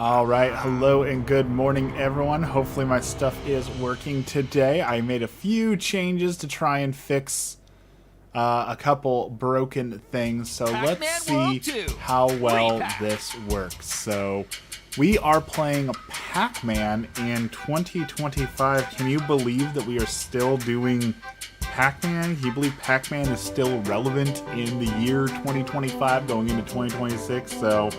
Alright, hello and good morning everyone. Hopefully my stuff is working today. I made a few changes to try and fix a couple broken things, so let's see how well this works. So we are playing Pac-Man in 2025. Can you believe that we are still doing Pac-Man? Can you believe Pac-Man is still relevant in the year 2025 going into 2026? So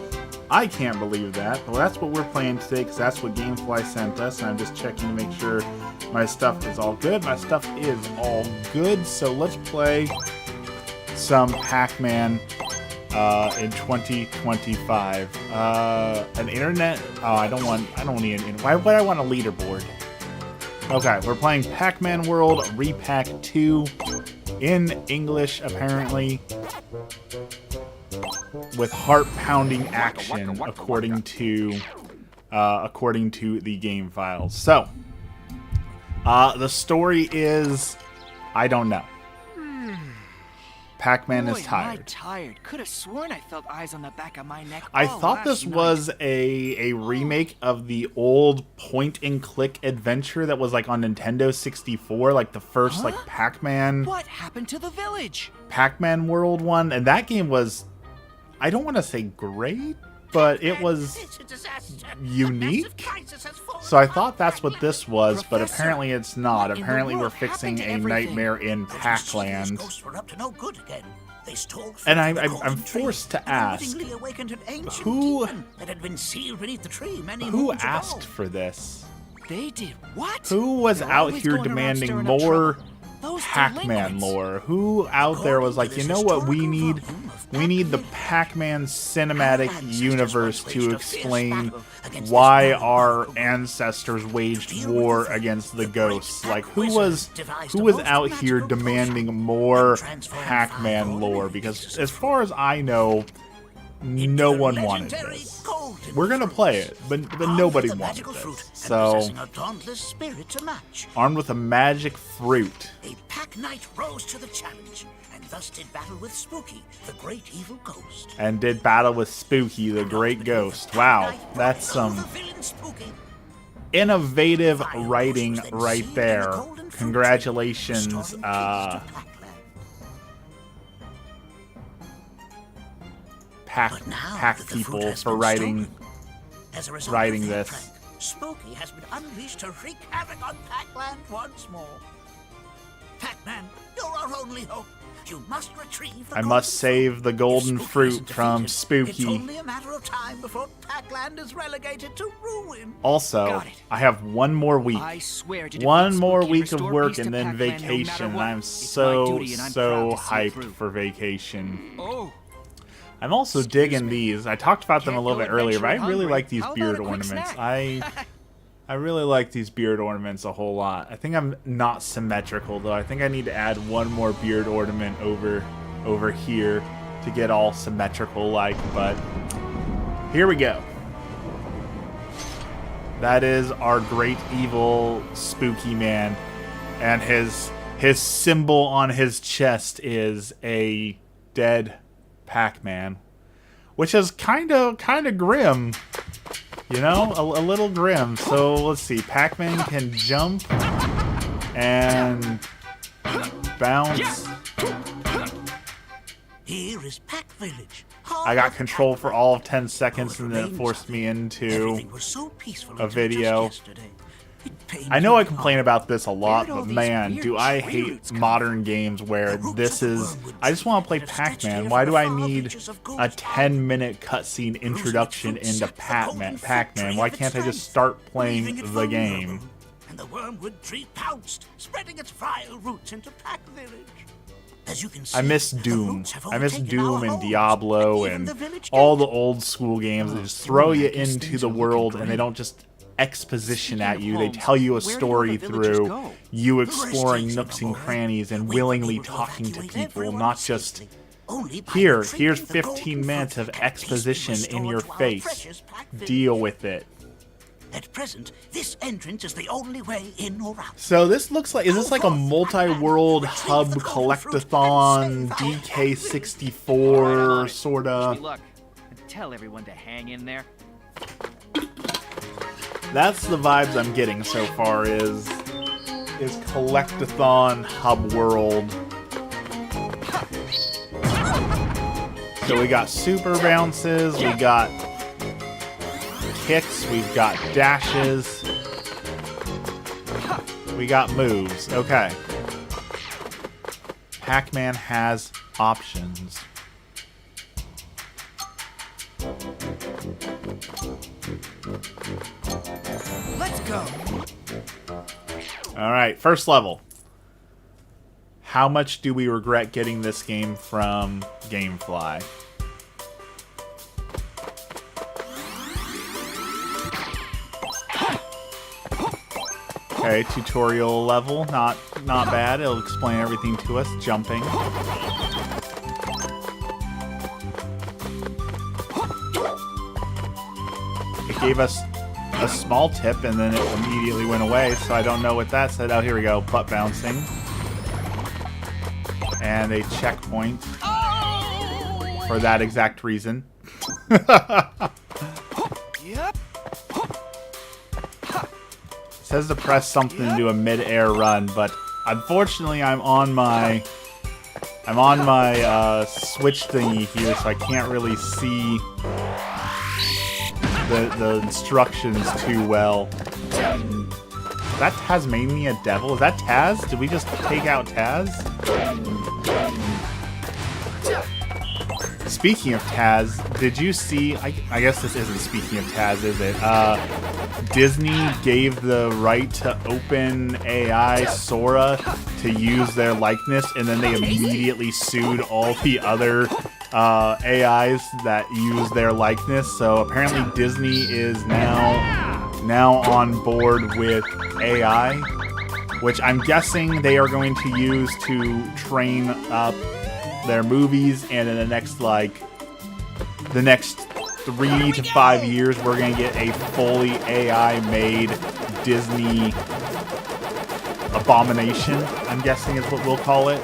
I can't believe that. Well, that's what we're playing today because that's what Gamefly sent us, and I'm just checking to make sure my stuff is all good. My stuff is all good, so let's play some Pac-Man in 2025. An internet? Oh, I don't need an. Why would I want a leaderboard? Okay, we're playing Pac-Man World Repack 2 in English, apparently, with heart-pounding action, according to the game files. So, the story is, I don't know. Pac-Man is tired. Am I tired? Could have sworn I felt eyes on the back of my neck. I thought this was a remake of the old point-and-click adventure that was like on Nintendo 64, like the first like Pac-Man. What happened to the village? Pac-Man World one, and that game was, I don't want to say great, but it was unique. So I thought that's what this was, but apparently it's not. Apparently we're fixing a nightmare in Pac-Land. And I'm forced to ask, who asked for this? They did what? Who was out here demanding more Pac-Man lore? Who out there was like, you know what we need? We need the Pac-Man cinematic universe to explain why our ancestors waged war against the ghosts. Like, who was out here demanding more Pac-Man lore? Because as far as I know, no one wanted this. We're gonna play it, but nobody wanted this. So, armed with a magic fruit, a Pac Knight rose to the challenge and thus did battle with Spooky, the great evil ghost. Wow, that's some innovative writing right there. Congratulations, Pac people for writing this. Spooky has been unleashed to wreak havoc on Pac-Land once more. Pac-Man, you're our only hope. You must retrieve the I must save the golden fruit from Spooky. It's only a matter of time before Pac-Land is relegated to ruin. Also, I have one more week. I swear to one more week of restore work peace to and then Pac-Man vacation. no matter what. I'm It's my so duty and I'm proud to see it hyped through. for vacation. Oh. I'm also digging these. I talked about them a little bit earlier, but I really like these How beard about a quick ornaments. snack? I really like these beard ornaments a whole lot. I think I'm not symmetrical though. I think I need to add one more beard ornament over here to get all symmetrical like, but here we go. That is our great evil Spooky Man, and his symbol on his chest is a dead Pac-Man, which is kind of grim, you know, a little grim. So let's see, Pac-Man can jump and bounce. Here is Pac Village. I got control for all of 10 seconds and then it forced me into a video. I know I complain about this a lot, but man, do I hate modern games where this is... I just want to play Pac-Man. Why do I need a 10-minute cutscene introduction into Pac-Man? Why can't I just start playing the game? And the wormwood tree pounced, spreading its vile roots into Pac Village. As you can see, I miss Doom. I miss Doom and homes, Diablo even and the village all the gate. old school games that just throw you into the world and they don't just exposition at you. They tell you a story through you exploring nooks and crannies and willingly talking to people, not just here's 15 minutes of exposition in your face. Deal with it. At present, this entrance is the only way in or out. So this looks like, is this like a multi-world hub collectathon DK64 sorta? tell everyone to hang in there. That's the vibes I'm getting so far is Collectathon Hub World. So we got super bounces, we got kicks, we've got dashes, we got moves. Okay. Pacman has options. Let's go. Alright, first level. How much do we regret getting this game from Gamefly? Okay, tutorial level, not bad. It'll explain everything to us. Jumping. It gave us a small tip and then it immediately went away, so I don't know what that said. Oh, here we go. Butt bouncing. And a checkpoint for that exact reason. Yep. Says to press something to do a mid-air run, but unfortunately I'm on my Switch thingy here, so I can't really see the instructions too well. Is that Tasmania Devil? Is that Taz? Did we just take out Taz? Speaking of Taz, did you see... I guess this isn't speaking of Taz, is it? Disney gave the right to OpenAI Sora to use their likeness, and then they immediately sued all the other AIs that use their likeness. So apparently Disney is now on board with AI, which I'm guessing they are going to use to train up their movies, and in the next 3 to 5 years we're gonna get a fully AI made Disney abomination, I'm guessing is what we'll call it.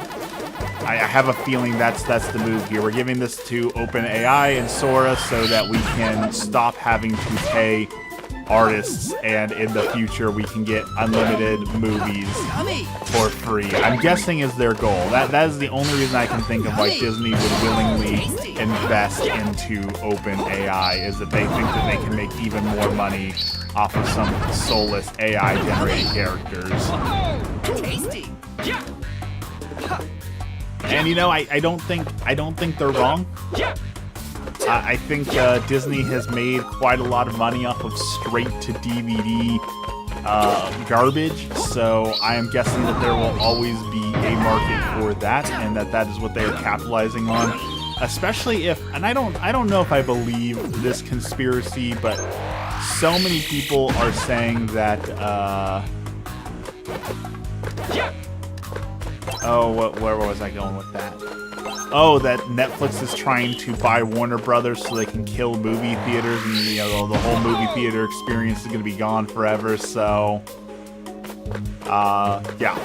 I have a feeling that's the move here. We're giving this to OpenAI and Sora so that we can stop having to pay artists, and in the future we can get unlimited movies for free. I'm guessing is their goal. That is the only reason I can think of why Disney would willingly invest into OpenAI, is that they think that they can make even more money off of some soulless AI generated characters. Tasty. And you know, I don't think they're wrong. I think Disney has made quite a lot of money off of straight-to-DVD garbage, so I am guessing that there will always be a market for that, and that is what they are capitalizing on. Especially if, and I don't know if I believe this conspiracy, but so many people are saying that. Where was I going with that? Oh, that Netflix is trying to buy Warner Brothers so they can kill movie theaters, and the whole movie theater experience is going to be gone forever. So, yeah,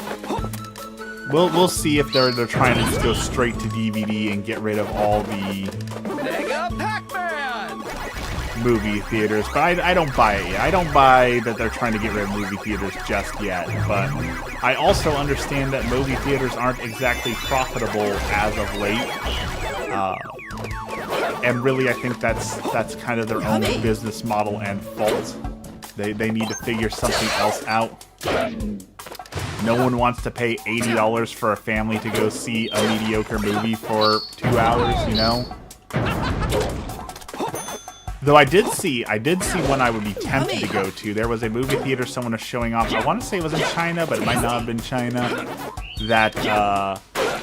we'll see if they're trying to just go straight to DVD and get rid of all the Mega Pacman! movie theaters. But I don't buy it yet. I don't buy that they're trying to get rid of movie theaters just yet. But I also understand that movie theaters aren't exactly profitable as of late, and really I think that's kind of their own business model and fault. They need to figure something else out. No one wants to pay $80 for a family to go see a mediocre movie for 2 hours, you know? Though I did see one I would be tempted to go to. There was a movie theater someone was showing off. I want to say it was in China, but it might not have been China. That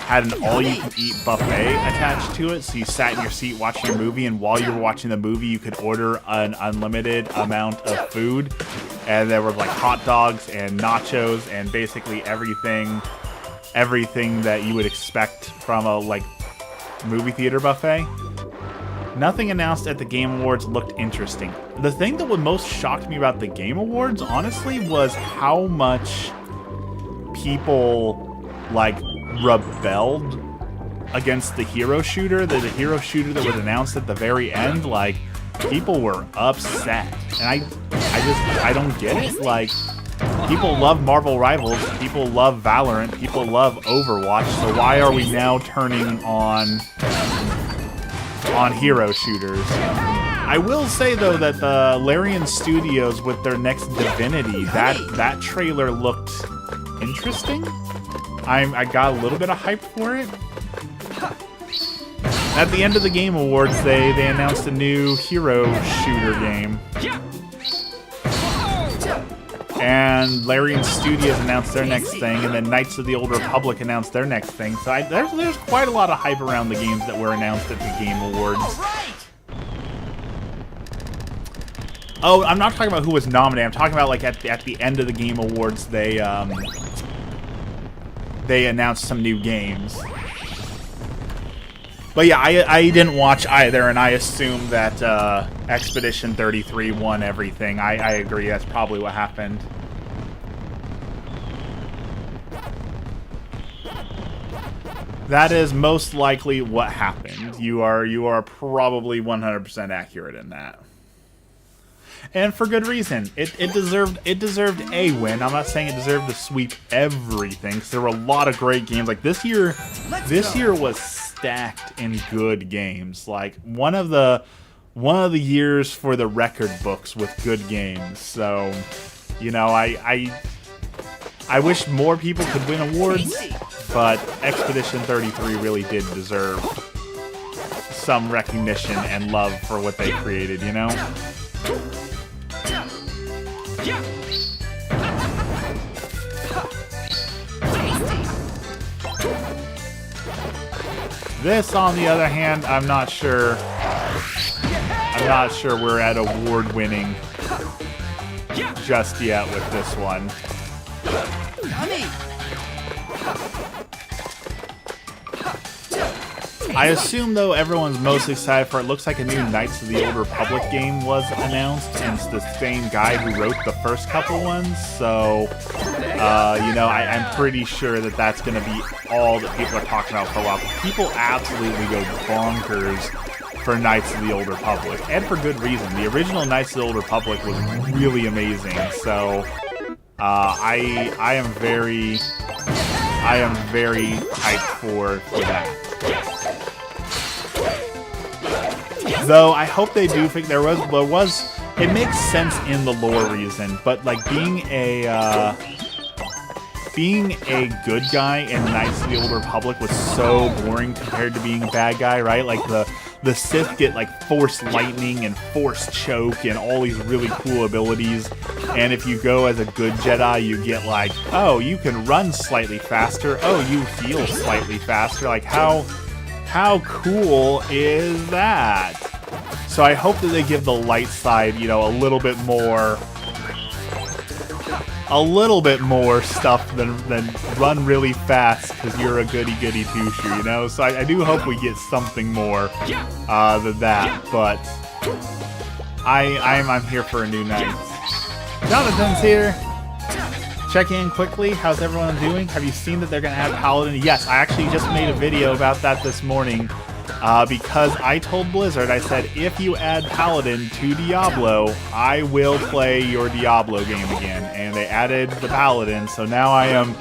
had an all-you-can-eat buffet attached to it. So you sat in your seat watching a movie, and while you were watching the movie, you could order an unlimited amount of food. And there were like hot dogs and nachos and basically everything that you would expect from a movie theater buffet. Nothing announced at the Game Awards looked interesting. The thing that would most shocked me about the Game Awards, honestly, was how much people, rebelled against the hero shooter, the hero shooter that was announced at the very end, like, people were upset. And I don't get it. Like, people love Marvel Rivals, people love Valorant, people love Overwatch, so why are we now turning on hero shooters? I will say though that the Larian Studios with their next Divinity, that trailer looked interesting. I got a little bit of hype for it. At the end of the Game Awards, they announced a new hero shooter game. And Larian Studios announced their next thing, and then Knights of the Old Republic announced their next thing. So there's quite a lot of hype around the games that were announced at the Game Awards. Oh, I'm not talking about who was nominated. I'm talking about like at the end of the Game Awards, they announced some new games. But yeah, I didn't watch either, and I assume that Expedition 33 won everything. I agree, that's probably what happened. That is most likely what happened. You are probably 100% accurate in that. And for good reason. It deserved a win. I'm not saying it deserved to sweep everything, because there were a lot of great games. Like this year was stacked in good games. Like one of the years for the record books with good games. So, you know, I wish more people could win awards, but Expedition 33 really did deserve some recognition and love for what they created, you know? This, on the other hand, I'm not sure we're at award-winning just yet with this one. I assume, though, everyone's most excited for it. Looks like a new Knights of the Old Republic game was announced, and it's the same guy who wrote the first couple ones, so, you know, I'm pretty sure that that's going to be all that people are talking about for a while. People absolutely go bonkers for Knights of the Old Republic, and for good reason. The original Knights of the Old Republic was really amazing, so I am very hyped for that. Though I hope they do think there was it makes sense in the lore reason, but like being a good guy in Knights of the Old Republic was so boring compared to being a bad guy, right? Like the Sith get like Force Lightning and Force Choke and all these really cool abilities, and if you go as a good Jedi, you get like, oh, you can run slightly faster, oh, you heal slightly faster, like how cool is that? So I hope that they give the light side, you know, a little bit more stuff than run really fast because you're a goody two-shoe, you know? So I do hope we get something more than that, but I'm here for a new night. Jonathan's here. Check in quickly. How's everyone doing? Have you seen that they're going to add Paladin? Yes, I actually just made a video about that this morning because I told Blizzard, I said, if you add Paladin to Diablo, I will play your Diablo game again. And they added the Paladin, so now I am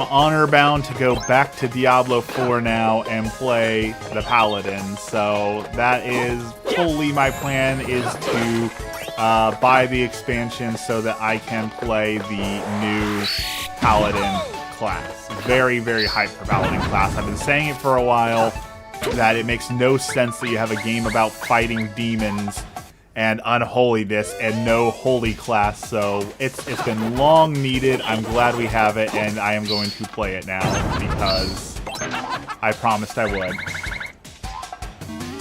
honor bound to go back to Diablo 4 now and play the Paladin. So that is fully my plan, is to buy the expansion so that I can play the new Paladin class. Very, very hyped for Paladin class. I've been saying it for a while, that it makes no sense that you have a game about fighting demons and unholiness and no holy class, so it's been long needed. I'm glad we have it, and I am going to play it now because I promised I would.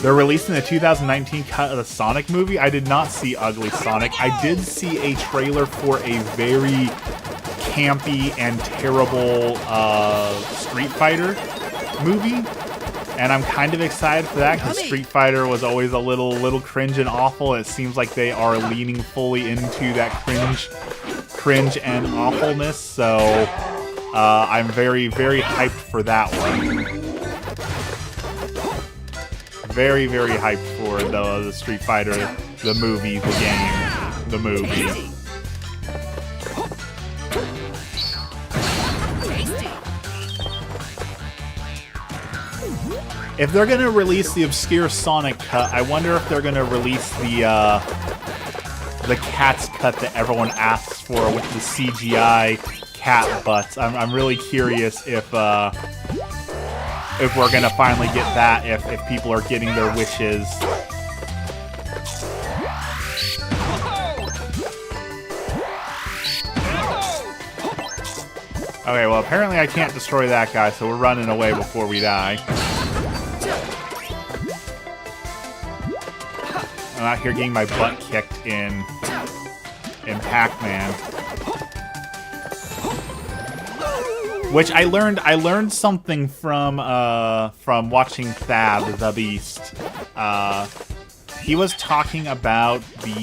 They're releasing the 2019 cut of the Sonic movie. I did not see Ugly Sonic. I did see a trailer for a very campy and terrible Street Fighter movie. And I'm kind of excited for that because Street Fighter was always a little cringe and awful. It seems like they are leaning fully into that cringe and awfulness. So I'm very, very hyped for that one. very, very hyped for the Street Fighter, the movie, the game, the movie. If they're gonna release the obscure Sonic cut, I wonder if they're gonna release the cat's cut that everyone asks for with the CGI cat butts. I'm really curious if we're gonna finally get that, if people are getting their wishes. Okay, well apparently I can't destroy that guy, so we're running away before we die. I'm out here getting my butt kicked in Pac-Man. Which I learned something from watching Thab the Beast. He was talking about the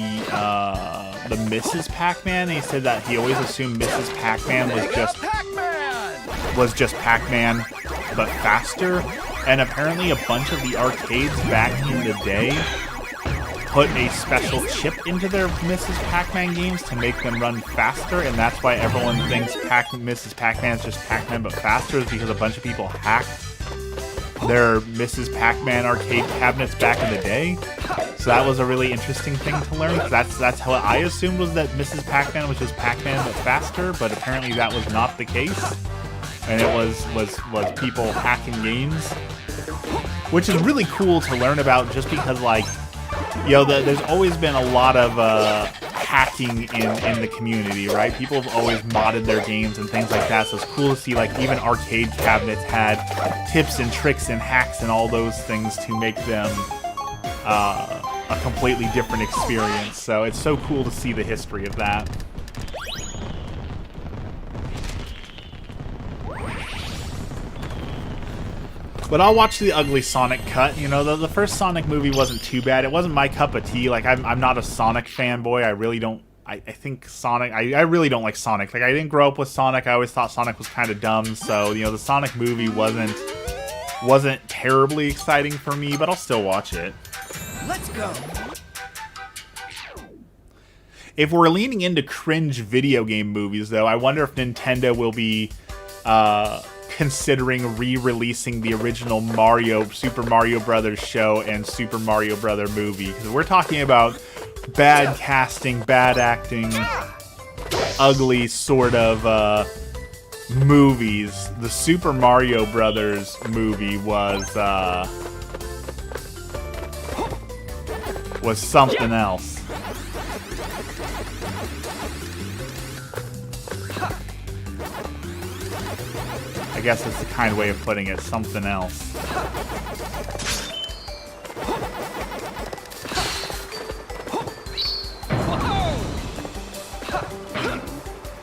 Mrs. Pac-Man, and he said that he always assumed Mrs. Pac-Man was just Pac-Man, but faster. And apparently a bunch of the arcades back in the day put a special chip into their Mrs. Pac-Man games to make them run faster, and that's why everyone thinks Mrs. Pac-Man is just Pac-Man but faster, is because a bunch of people hacked their Mrs. Pac-Man arcade cabinets back in the day. So that was a really interesting thing to learn. That's how I assumed, was that Mrs. Pac-Man was just Pac-Man but faster, but apparently that was not the case, and it was people hacking games, which is really cool to learn about, just because, like, you know, there's always been a lot of hacking in the community, right? People have always modded their games and things like that, so it's cool to see, like, even arcade cabinets had tips and tricks and hacks and all those things to make them a completely different experience. So it's so cool to see the history of that. But I'll watch the ugly Sonic cut. You know, the first Sonic movie wasn't too bad. It wasn't my cup of tea. Like, I'm not a Sonic fanboy. I really don't... I think Sonic... I really don't like Sonic. Like, I didn't grow up with Sonic. I always thought Sonic was kind of dumb. So, you know, the Sonic movie wasn't terribly exciting for me, but I'll still watch it. Let's go. If we're leaning into cringe video game movies, though, I wonder if Nintendo will be... considering re-releasing the original Super Mario Brothers show and Super Mario Brothers movie. Because we're talking about bad casting, bad acting, ugly sort of movies. The Super Mario Brothers movie was something else. I guess that's the kind of way of putting it, something else.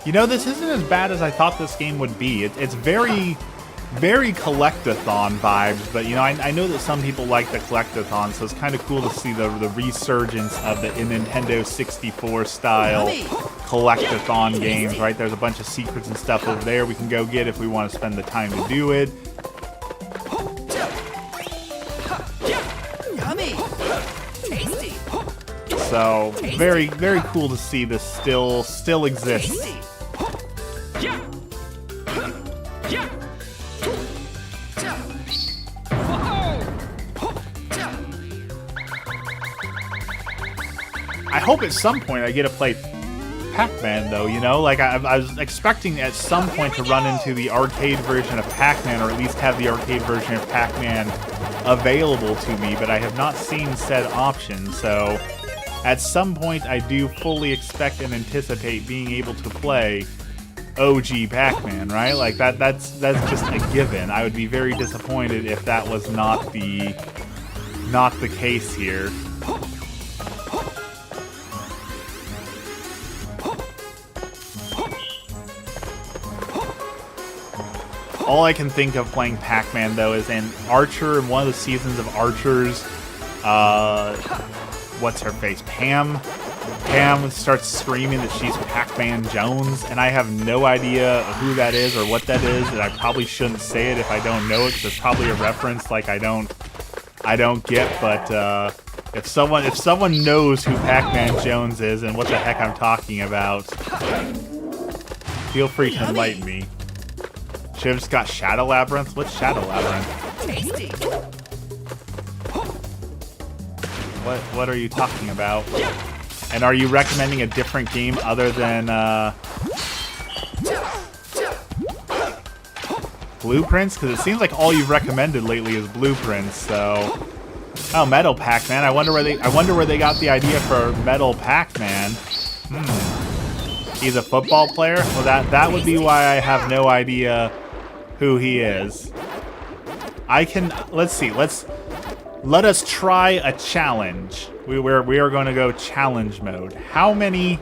You know, this isn't as bad as I thought this game would be. It's very, very collectathon vibes, but, you know, I know that some people like the collectathon, so it's kind of cool to see the resurgence of the Nintendo 64 style collectathon games, right? There's a bunch of secrets and stuff over there we can go get if we want to spend the time to do it. Yummy. Tasty. So, very, very cool to see this still exists. Tasty. I hope at some point I get to play Pac-Man, though, you know? Like, I was expecting at some point to run into the arcade version of Pac-Man, or at least have the arcade version of Pac-Man available to me, but I have not seen said option, so at some point I do fully expect and anticipate being able to play OG Pac-Man, right? Like, that's just a given. I would be very disappointed if that was not the case here. All I can think of playing Pac-Man, though, is in Archer, in one of the seasons of Archer's, what's her face? Pam starts screaming that she's Pac-Man Jones, and I have no idea who that is or what that is, and I probably shouldn't say it if I don't know it, because it's probably a reference, like, I don't I don't get, but if someone knows who Pacman Jones is and what the heck I'm talking about, feel free to enlighten me. Shiv's got Shadow Labyrinth? What's Shadow Labyrinth? Tasty. What are you talking about? And are you recommending a different game other than Blueprints? Because it seems like all you've recommended lately is Blueprints. So, oh, Metal Pac-Man. I wonder where they got the idea for Metal Pac-Man. He's a football player. Well, that would be why I have no idea who he is. Let's see. Let us try a challenge. We are going to go challenge mode. How many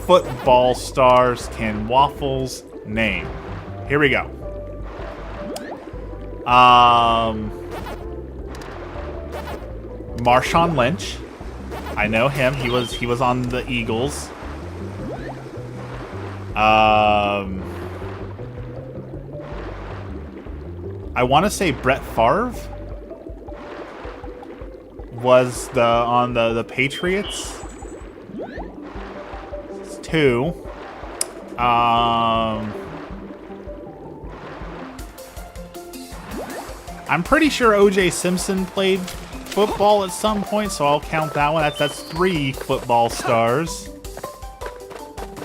football stars can Waffles name? Here we go. Marshawn Lynch. I know him. He was on the Eagles. I want to say Brett Favre was on the Patriots. It's 2. I'm pretty sure O.J. Simpson played football at some point, so I'll count that one. That's 3 football stars.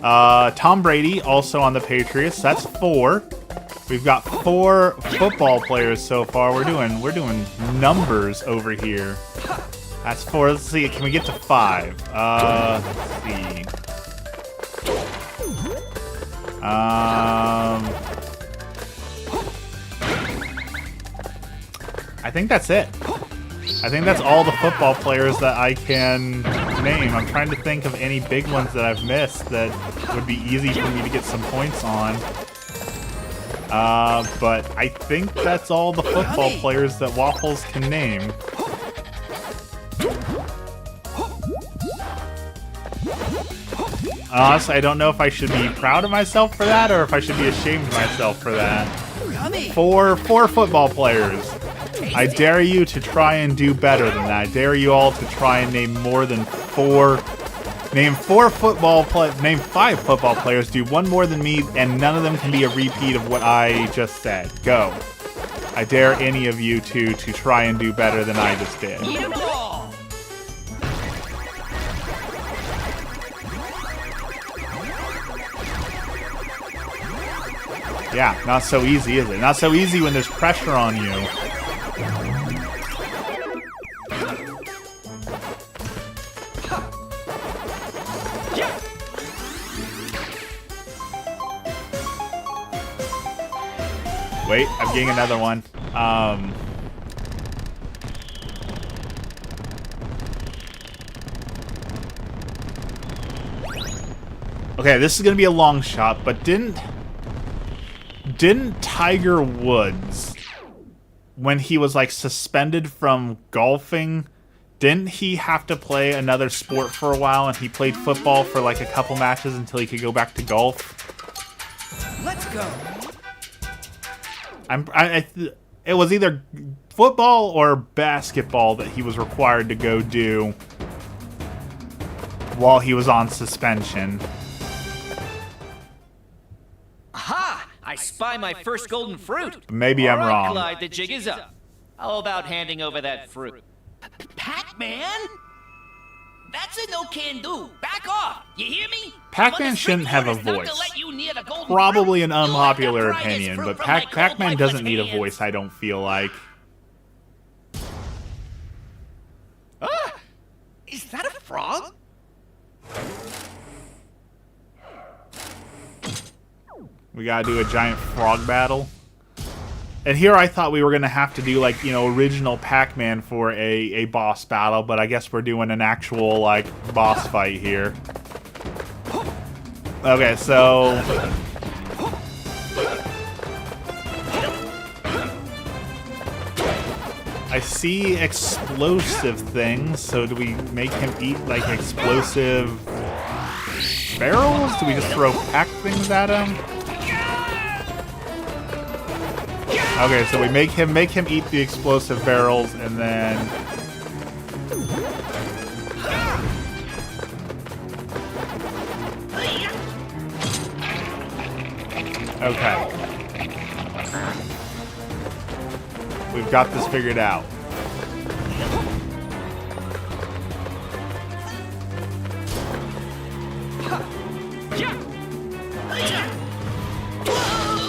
Tom Brady, also on the Patriots. That's 4. We've got 4 football players so far. We're doing numbers over here. That's 4. Let's see. Can we get to 5? Let's see. I think that's it. I think that's all the football players that I can name. I'm trying to think of any big ones that I've missed that would be easy for me to get some points on. But I think that's all the football players that Waffles can name. Honestly, I don't know if I should be proud of myself for that or if I should be ashamed of myself for that. 4 football players. I dare you to try and do better than that. I dare you all to try and name more than 4. Name 5 football players. Do one more than me, and none of them can be a repeat of what I just said. Go. I dare any of you to try and do better than I just did. Yeah, not so easy, is it? Not so easy when there's pressure on you. Wait, I'm getting another one. Okay, this is gonna be a long shot, but didn't Tiger Woods, when he was like suspended from golfing, didn't he have to play another sport for a while, and he played football for like a couple matches until he could go back to golf? Let's go. It was either football or basketball that he was required to go do while he was on suspension. Aha! I spy my first golden fruit. Maybe I'm All right, wrong. Clyde, the jig is up. How about handing over that fruit? Pac-Man? That's a no-can-do. Back off. You hear me? Pac-Man shouldn't have a voice. Probably an unpopular opinion, but Pac-Man doesn't need a voice, I don't feel like. Is that a frog? We gotta do a giant frog battle. And here I thought we were gonna have to do like, you know, original Pac-Man for a boss battle, but I guess we're doing an actual like boss fight here. Okay, so I see explosive things, so do we make him eat like explosive barrels? Do we just throw pack things at him? Okay, so we make him eat the explosive barrels, and then okay, we've got this figured out.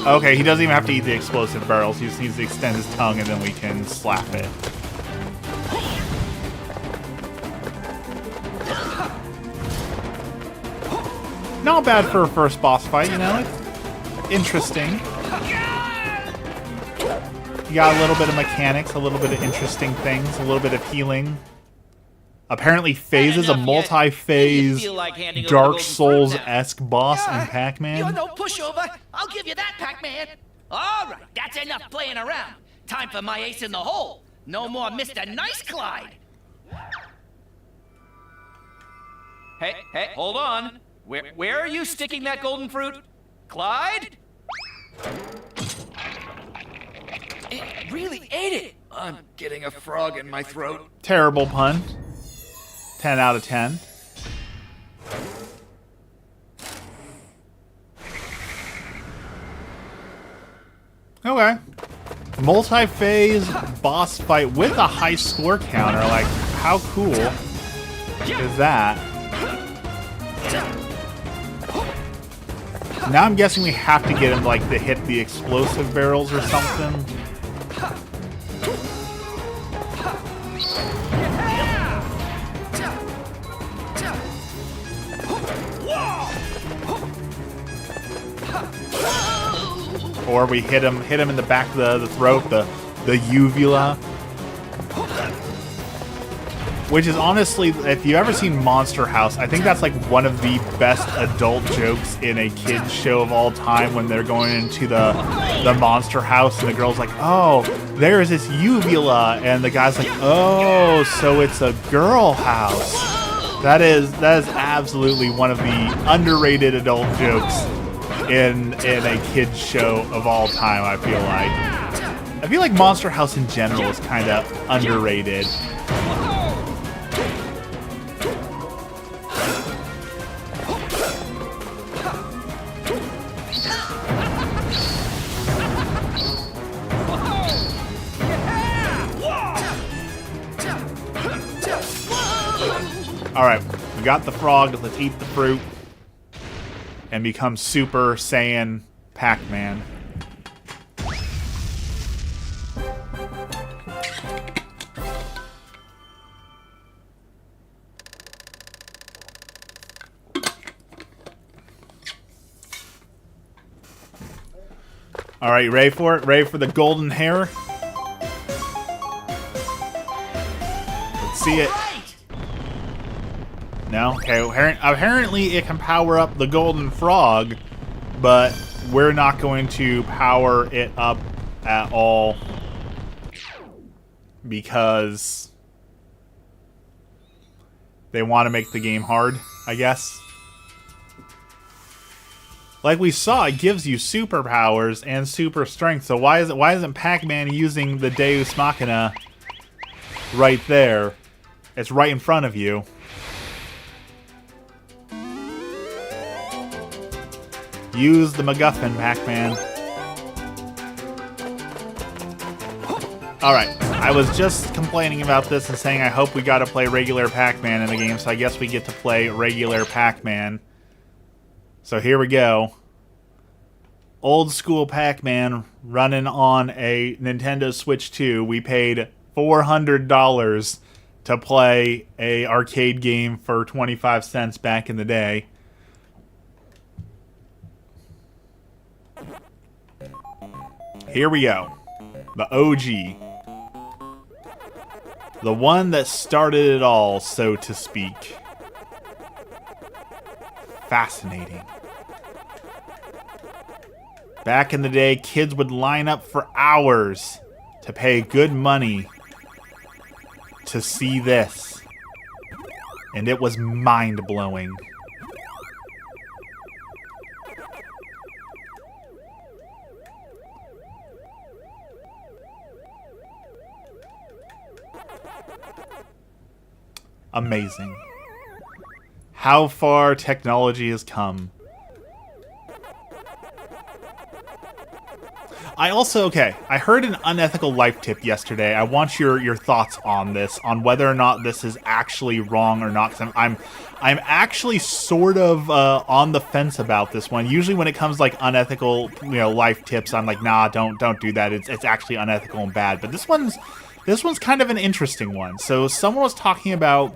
Okay, he doesn't even have to eat the explosive barrels. He just needs to extend his tongue, and then we can slap it. Not bad for a first boss fight, you know? Interesting. You got a little bit of mechanics, a little bit of interesting things, a little bit of healing. Apparently, Phase is a multi-phase, Dark Souls-esque boss in Pac-Man. You're no pushover. I'll give you that, Pac-Man. All right, that's enough playing around. Time for my ace in the hole. No more Mr. Nice Clyde. Hey, hold on. Where are you sticking that golden fruit? Clyde? It really ate it. I'm getting a frog in my throat. Terrible pun. 10 out of 10. Okay. Multi-phase boss fight with a high score counter. Like, how cool is that? Now I'm guessing we have to get him, like, to hit the explosive barrels or something. Or we hit him in the back of the throat, the uvula. Which is honestly, if you've ever seen Monster House, I think that's like one of the best adult jokes in a kid's show of all time, when they're going into the Monster House and the girl's like, oh, there's this uvula, and the guy's like, oh, so it's a girl house. That is absolutely one of the underrated adult jokes in a kid's show of all time, I feel like Monster House in general is kind of underrated. Alright, we got the frog, let's eat the fruit and become Super Saiyan Pac-Man. Alright, you ready for it? Ready for the golden hair? Let's see it. No? Okay, apparently it can power up the golden frog, but we're not going to power it up at all because they want to make the game hard, I guess. Like we saw, it gives you superpowers and super strength, so why isn't Pac-Man using the Deus Machina right there? It's right in front of you. Use the MacGuffin, Pac-Man. Alright, I was just complaining about this and saying I hope we gotta play regular Pac-Man in the game, so I guess we get to play regular Pac-Man. So here we go. Old school Pac-Man running on a Nintendo Switch 2. We paid $400 to play a arcade game for 25 cents back in the day. Here we go. The OG. The one that started it all, so to speak. Fascinating. Back in the day, kids would line up for hours to pay good money to see this. And it was mind-blowing. Amazing. How far technology has come. I heard an unethical life tip yesterday. I want your thoughts on this, on whether or not this is actually wrong or not. 'Cause I'm actually sort of on the fence about this one. Usually when it comes to, like, unethical, life tips, I'm like, nah, don't do that. It's actually unethical and bad. But this one's kind of an interesting one. So someone was talking about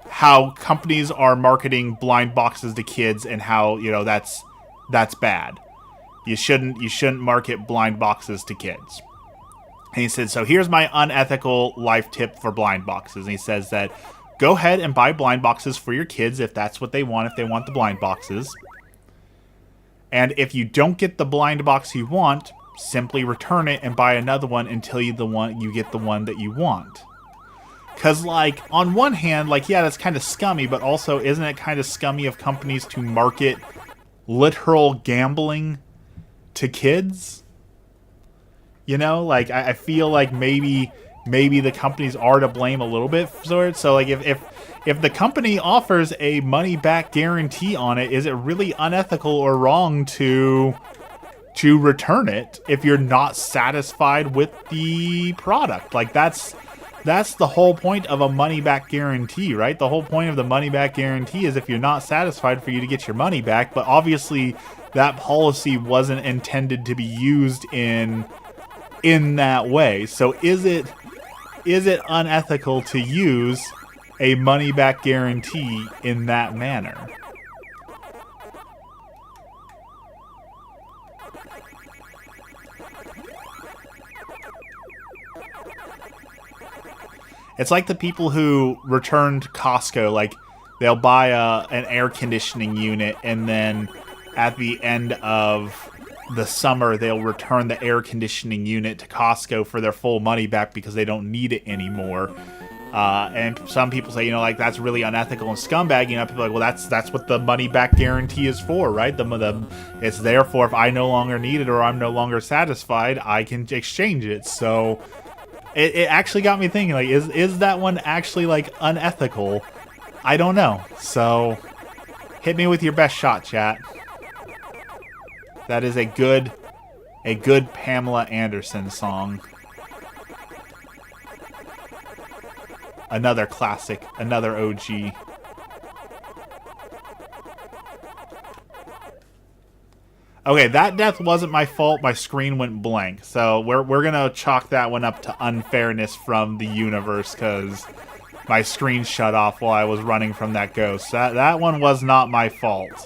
how companies are marketing blind boxes to kids and how, that's bad. You shouldn't market blind boxes to kids. And he said, so here's my unethical life tip for blind boxes. And he says that go ahead and buy blind boxes for your kids if that's what they want, if they want the blind boxes. And if you don't get the blind box you want, simply return it and buy another one until you get the one that you want. Because, like, on one hand, like, yeah, that's kind of scummy, but also isn't it kind of scummy of companies to market literal gambling to kids? Like, I feel like maybe the companies are to blame a little bit for it. So, like, if the company offers a money-back guarantee on it, is it really unethical or wrong to return it if you're not satisfied with the product? Like, that's the whole point of a money-back guarantee, right? The whole point of the money-back guarantee is if you're not satisfied, for you to get your money back. But obviously, that policy wasn't intended to be used in that way. So is it unethical to use a money-back guarantee in that manner? It's like the people who returned Costco, like, they'll buy an air conditioning unit, and then at the end of the summer, they'll return the air conditioning unit to Costco for their full money back because they don't need it anymore. And some people say, like, that's really unethical and scumbag. People are like, well, that's what the money back guarantee is for, right? It's there for if I no longer need it or I'm no longer satisfied, I can exchange it. So it actually got me thinking, like, is that one actually, like, unethical? I don't know. So hit me with your best shot, chat. That is a good Pamela Anderson song. Another classic, another OG. Okay, that death wasn't my fault. My screen went blank. So we're gonna chalk that one up to unfairness from the universe because my screen shut off while I was running from that ghost. That one was not my fault.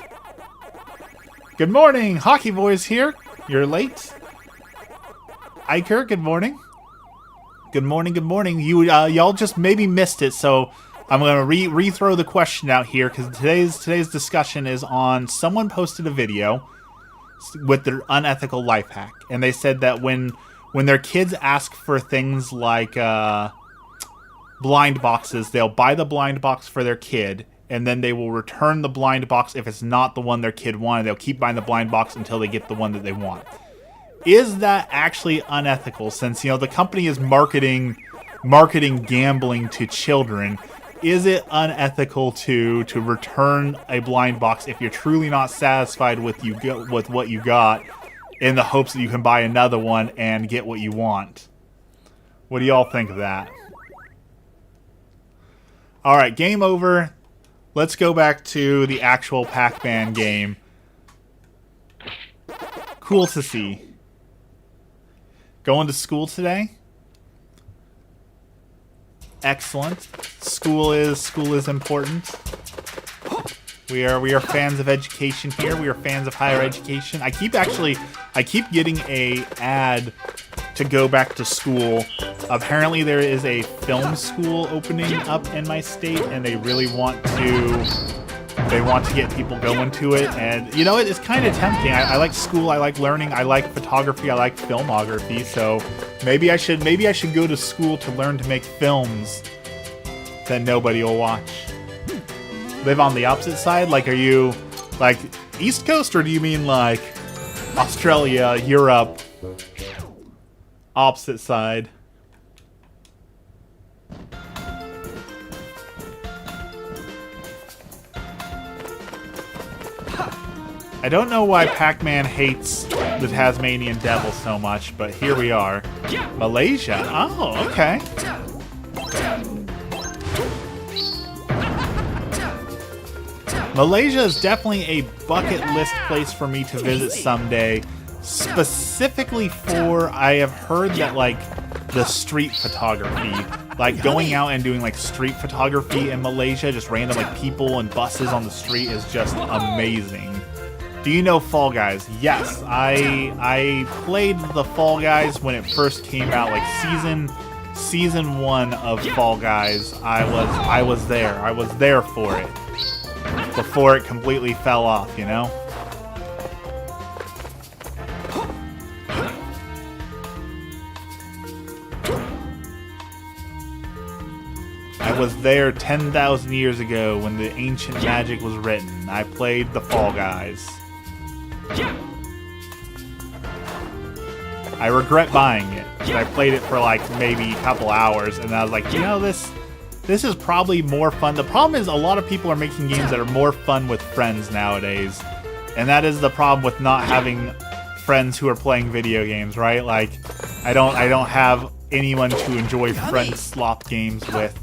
Good morning, Hockey Boys here. You're late. Iker, good morning. Good morning, good morning. Y'all just maybe missed it, so I'm gonna re-throw the question out here because today's discussion is on someone posted a video with their unethical life hack, and they said that when their kids ask for things like blind boxes, they'll buy the blind box for their kid, and then they will return the blind box if it's not the one their kid wanted. They'll keep buying the blind box until they get the one that they want. Is that actually unethical? Since, the company is marketing gambling to children, is it unethical to return a blind box if you're truly not satisfied with what you got, in the hopes that you can buy another one and get what you want? What do y'all think of that? All right, game over. Let's go back to the actual Pacman game. Cool to see. Going to school today? Excellent. School is important. We are fans of education here. We are fans of higher education. I keep getting a ad to go back to school. Apparently there is a film school opening up in my state, and they really want to get people going to it. And it's kind of tempting. I like school, I like learning, I like photography, I like filmography. So maybe I should go to school to learn to make films that nobody will watch. Live on the opposite side? Like, are you like East Coast, or do you mean like Australia, Europe? Opposite side. I don't know why Pacman hates the Tasmanian Devil so much, but here we are. Malaysia? Oh, okay. Malaysia is definitely a bucket list place for me to visit someday. Specifically for, I have heard that, like, the street photography, like going out and doing like street photography in Malaysia, just random like people and buses on the street, is just amazing. Do you know Fall Guys? Yes, I played the Fall Guys when it first came out, like season 1 of Fall Guys. I was there for it before it completely fell off, you know? I was there 10,000 years ago when the ancient magic was written. I played the Fall Guys. I regret buying it, but I played it for like maybe a couple hours, and I was like, you know, this is probably more fun. The problem is a lot of people are making games that are more fun with friends nowadays, and that is the problem with not having friends who are playing video games, right? Like, I don't have anyone to enjoy friend slop games with.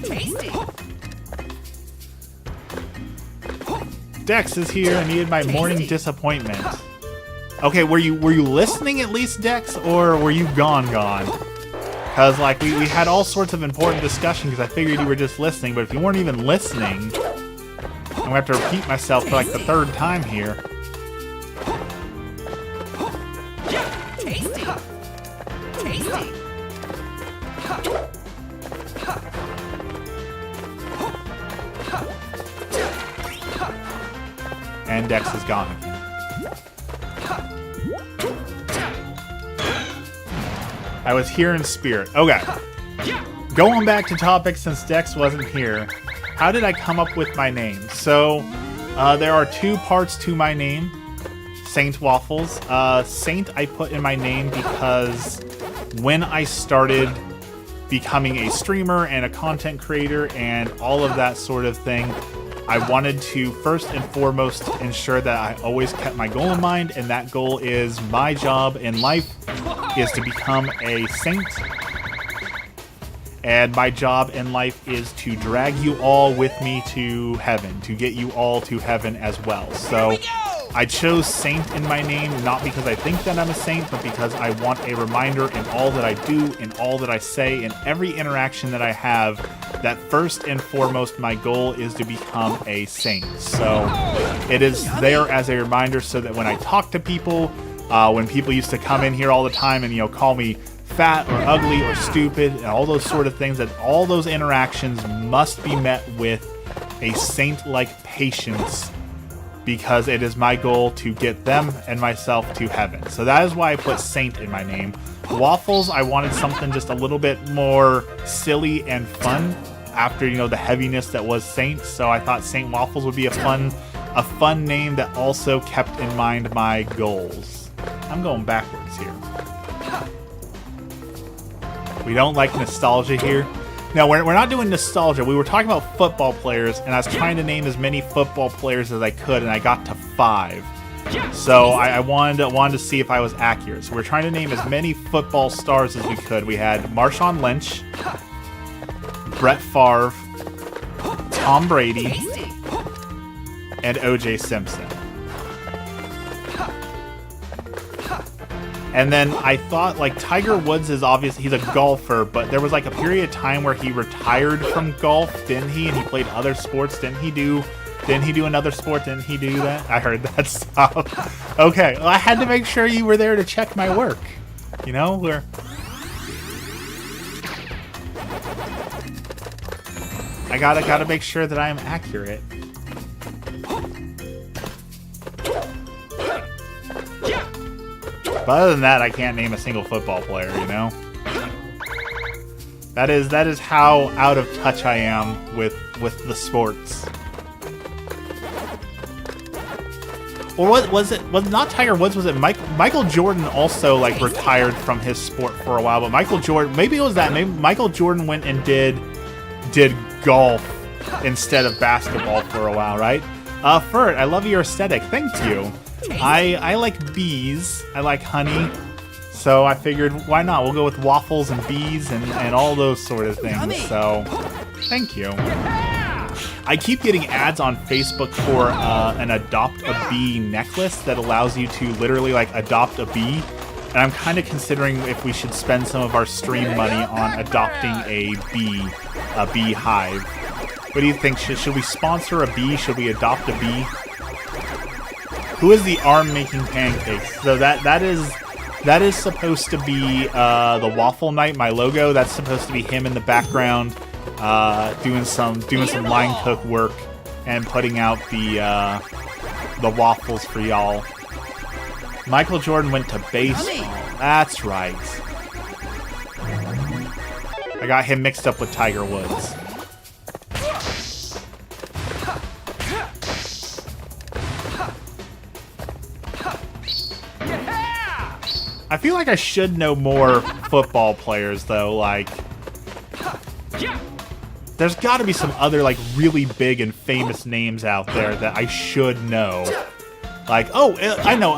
Tasty. Dex is here. I needed my morning disappointment. Okay, were you listening at least, Dex, or were you gone? Because like we had all sorts of important discussion because I figured you were just listening, but if you weren't even listening, I'm gonna have to repeat myself for like the 3rd time here. Tasty. Tasty. And Dex is gone again. I was here in spirit. Okay. Going back to topics since Dex wasn't here. How did I come up with my name? So, there are 2 parts to my name. Saint Waffles. Saint I put in my name because when I started becoming a streamer and a content creator and all of that sort of thing, I wanted to first and foremost ensure that I always kept my goal in mind, and that goal is my job in life is to become a saint. And my job in life is to drag you all with me to heaven, to get you all to heaven as well. So I chose Saint in my name, not because I think that I'm a saint, but because I want a reminder in all that I do, in all that I say, in every interaction that I have, that first and foremost my goal is to become a saint. So it is there as a reminder so that when I talk to people, when people used to come in here all the time and, you know, call me fat or ugly or stupid and all those sort of things, that all those interactions must be met with a saint-like patience, because it is my goal to get them and myself to heaven. So that is why I put Saint in my name. Waffles, I wanted something just a little bit more silly and fun after, you know, the heaviness that was Saint. So I thought Saint Waffles would be a fun name that also kept in mind my goals. I'm going backwards here. We don't like nostalgia here. No, we're not doing nostalgia. We were talking about football players, and I was trying to name as many football players as I could, and I got to 5. So I wanted to see if I was accurate. So we're trying to name as many football stars as we could. We had Marshawn Lynch, Brett Favre, Tom Brady, and O.J. Simpson. And then I thought, like, Tiger Woods is obvious, he's a golfer, but there was like a period of time where he retired from golf, didn't he? And he played other sports. Didn't he do another sport? Didn't he do that? I heard that stuff. Okay, well, I had to make sure you were there to check my work. You know, I gotta make sure that I am accurate. But other than that, I can't name a single football player, you know? That is how out of touch I am with the sports. Or what was it? Was not Tiger Woods? Was it Michael Jordan also like retired from his sport for a while? But Michael Jordan, maybe it was that. Maybe Michael Jordan went and did golf instead of basketball for a while, right? Fert, I love your aesthetic. Thank you. I like bees. I like honey. So I figured, why not? We'll go with waffles and bees and all those sort of things. So, thank you. I keep getting ads on Facebook for an Adopt a Bee necklace that allows you to literally, like, adopt a bee. And I'm kind of considering if we should spend some of our stream money on adopting a beehive. What do you think? Should we sponsor a bee? Should we adopt a bee? Who is the arm making pancakes? So that is supposed to be the Waffle Knight, my logo. That's supposed to be him in the background, doing some line cook work and putting out the waffles for y'all. Michael Jordan went to baseball. That's right. I got him mixed up with Tiger Woods. I feel like I should know more football players, though. Like, there's got to be some other, like, really big and famous names out there that I should know. Like, oh, I know,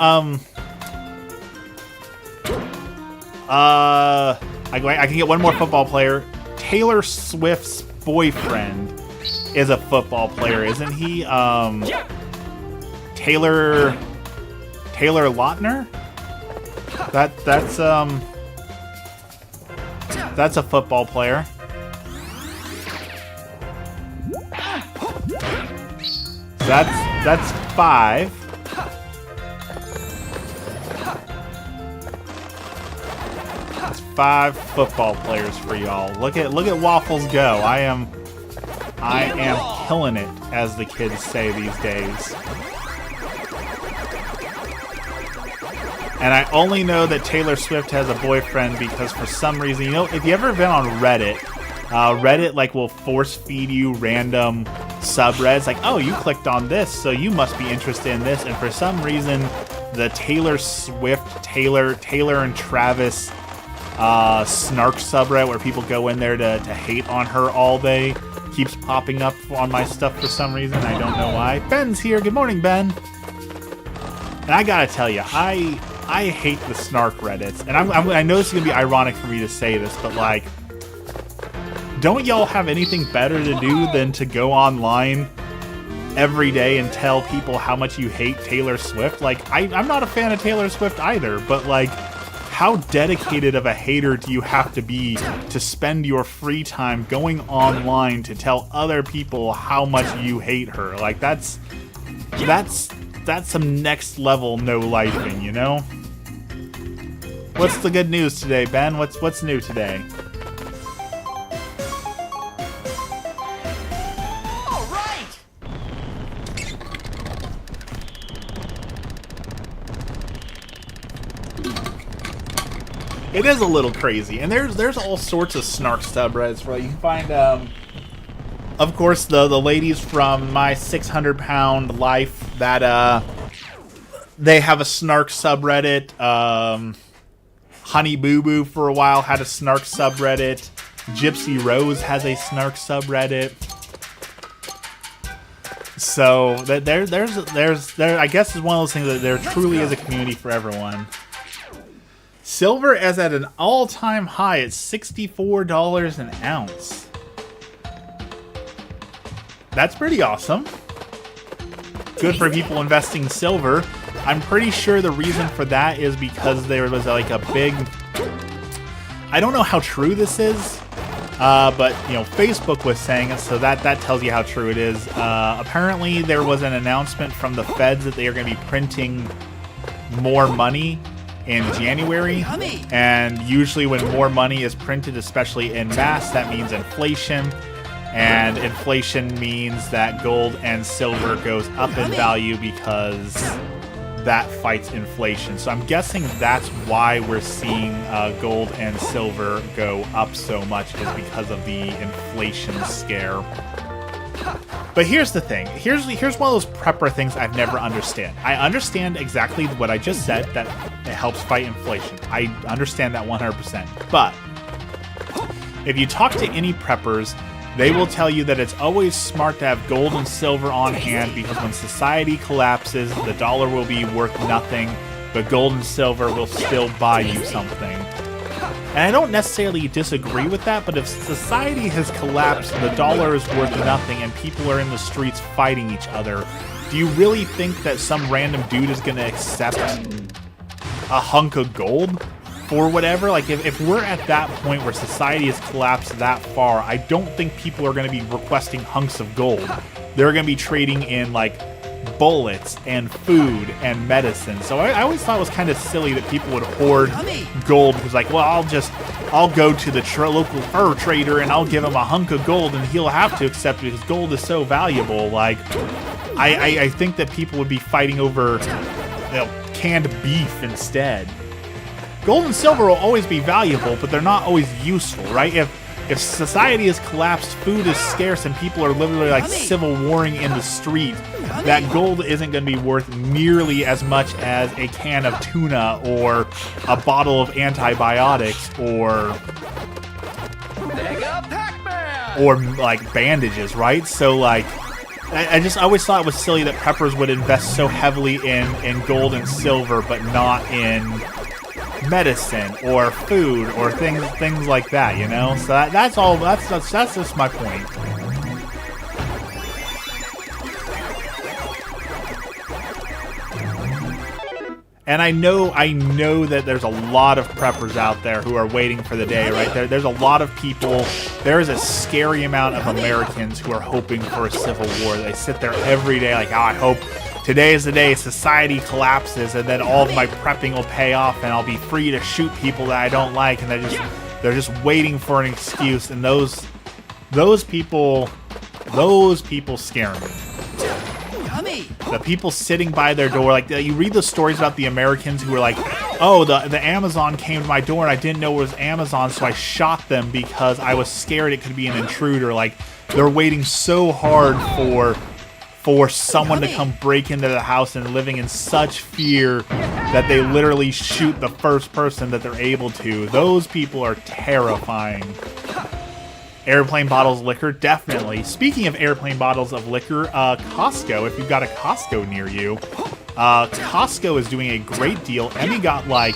I can get one more football player. Taylor Swift's boyfriend is a football player, isn't he? Taylor Lautner? That's a football player. That's 5. That's 5 football players for y'all. Look at Waffles go. I am killing it, as the kids say these days. And I only know that Taylor Swift has a boyfriend because for some reason, you know, if you ever been on Reddit, Reddit like will force feed you random subreddits, like, oh, you clicked on this, so you must be interested in this. And for some reason, the Taylor Swift, Taylor and Travis snark subreddit where people go in there to hate on her all day keeps popping up on my stuff for some reason. I don't know why. Ben's here. Good morning, Ben. And I gotta tell you, I hate the snark Reddits, and I know this is gonna be ironic for me to say this, but like, don't y'all have anything better to do than to go online every day and tell people how much you hate Taylor Swift? Like, I'm not a fan of Taylor Swift either, but like, how dedicated of a hater do you have to be to spend your free time going online to tell other people how much you hate her? Like, that's some next level no-lifing, you know? What's the good news today, Ben? What's new today? All right. It is a little crazy, and there's all sorts of snark subreddits where you can find, of course, the ladies from My 600-Pound Life that they have a snark subreddit. Honey Boo Boo for a while had a snark subreddit. Gypsy Rose has a snark subreddit. So there's I guess it's one of those things that there truly is a community for everyone. Silver is at an all-time high at $64 an ounce. That's pretty awesome. Good for people investing in silver. I'm pretty sure the reason for that is because there was like a big... I don't know how true this is, but you know, Facebook was saying it, so that tells you how true it is. Apparently, there was an announcement from the feds that they are going to be printing more money in January, and usually when more money is printed, especially in mass, that means inflation. And inflation means that gold and silver goes up in value because that fights inflation. So I'm guessing that's why we're seeing gold and silver go up so much, is because of the inflation scare. But here's the thing. Here's one of those prepper things I've never understand. I understand exactly what I just said, that it helps fight inflation. I understand that 100%. But if you talk to any preppers, they will tell you that it's always smart to have gold and silver on hand because when society collapses, the dollar will be worth nothing, but gold and silver will still buy you something. And I don't necessarily disagree with that, but if society has collapsed, the dollar is worth nothing, and people are in the streets fighting each other, do you really think that some random dude is going to accept a hunk of gold for whatever? Like, if we're at that point where society has collapsed that far, I don't think people are going to be requesting hunks of gold. They're going to be trading in, like, bullets and food and medicine. So I always thought it was kind of silly that people would hoard gold because, like, well, I'll go to the local fur trader and I'll give him a hunk of gold and he'll have to accept it because gold is so valuable. Like, I think that people would be fighting over, you know, canned beef instead. Gold and silver will always be valuable, but they're not always useful, right? If society has collapsed, food is scarce, and people are literally like civil warring in the street, that gold isn't going to be worth nearly as much as a can of tuna or a bottle of antibiotics or like bandages, right? So like, I always thought it was silly that preppers would invest so heavily in gold and silver, but not in medicine or food or things like that, you know. So that's just my point. And I know that there's a lot of preppers out there who are waiting for the day, right? There's a lot of people. There is a scary amount of Americans who are hoping for a civil war. They sit there every day like, oh, I hope today is the day society collapses and then all of my prepping will pay off and I'll be free to shoot people that I don't like. And they're just waiting for an excuse. And those people scare me. The people sitting by their door, like, you read the stories about the Americans who were like, oh, the Amazon came to my door and I didn't know it was Amazon, so I shot them because I was scared it could be an intruder. Like, they're waiting so hard for someone to come break into the house and living in such fear that they literally shoot the first person that they're able to. Those people are terrifying. Airplane bottles of liquor, definitely. Speaking of airplane bottles of liquor, Costco, if you've got a Costco near you, Costco is doing a great deal. Emmy got like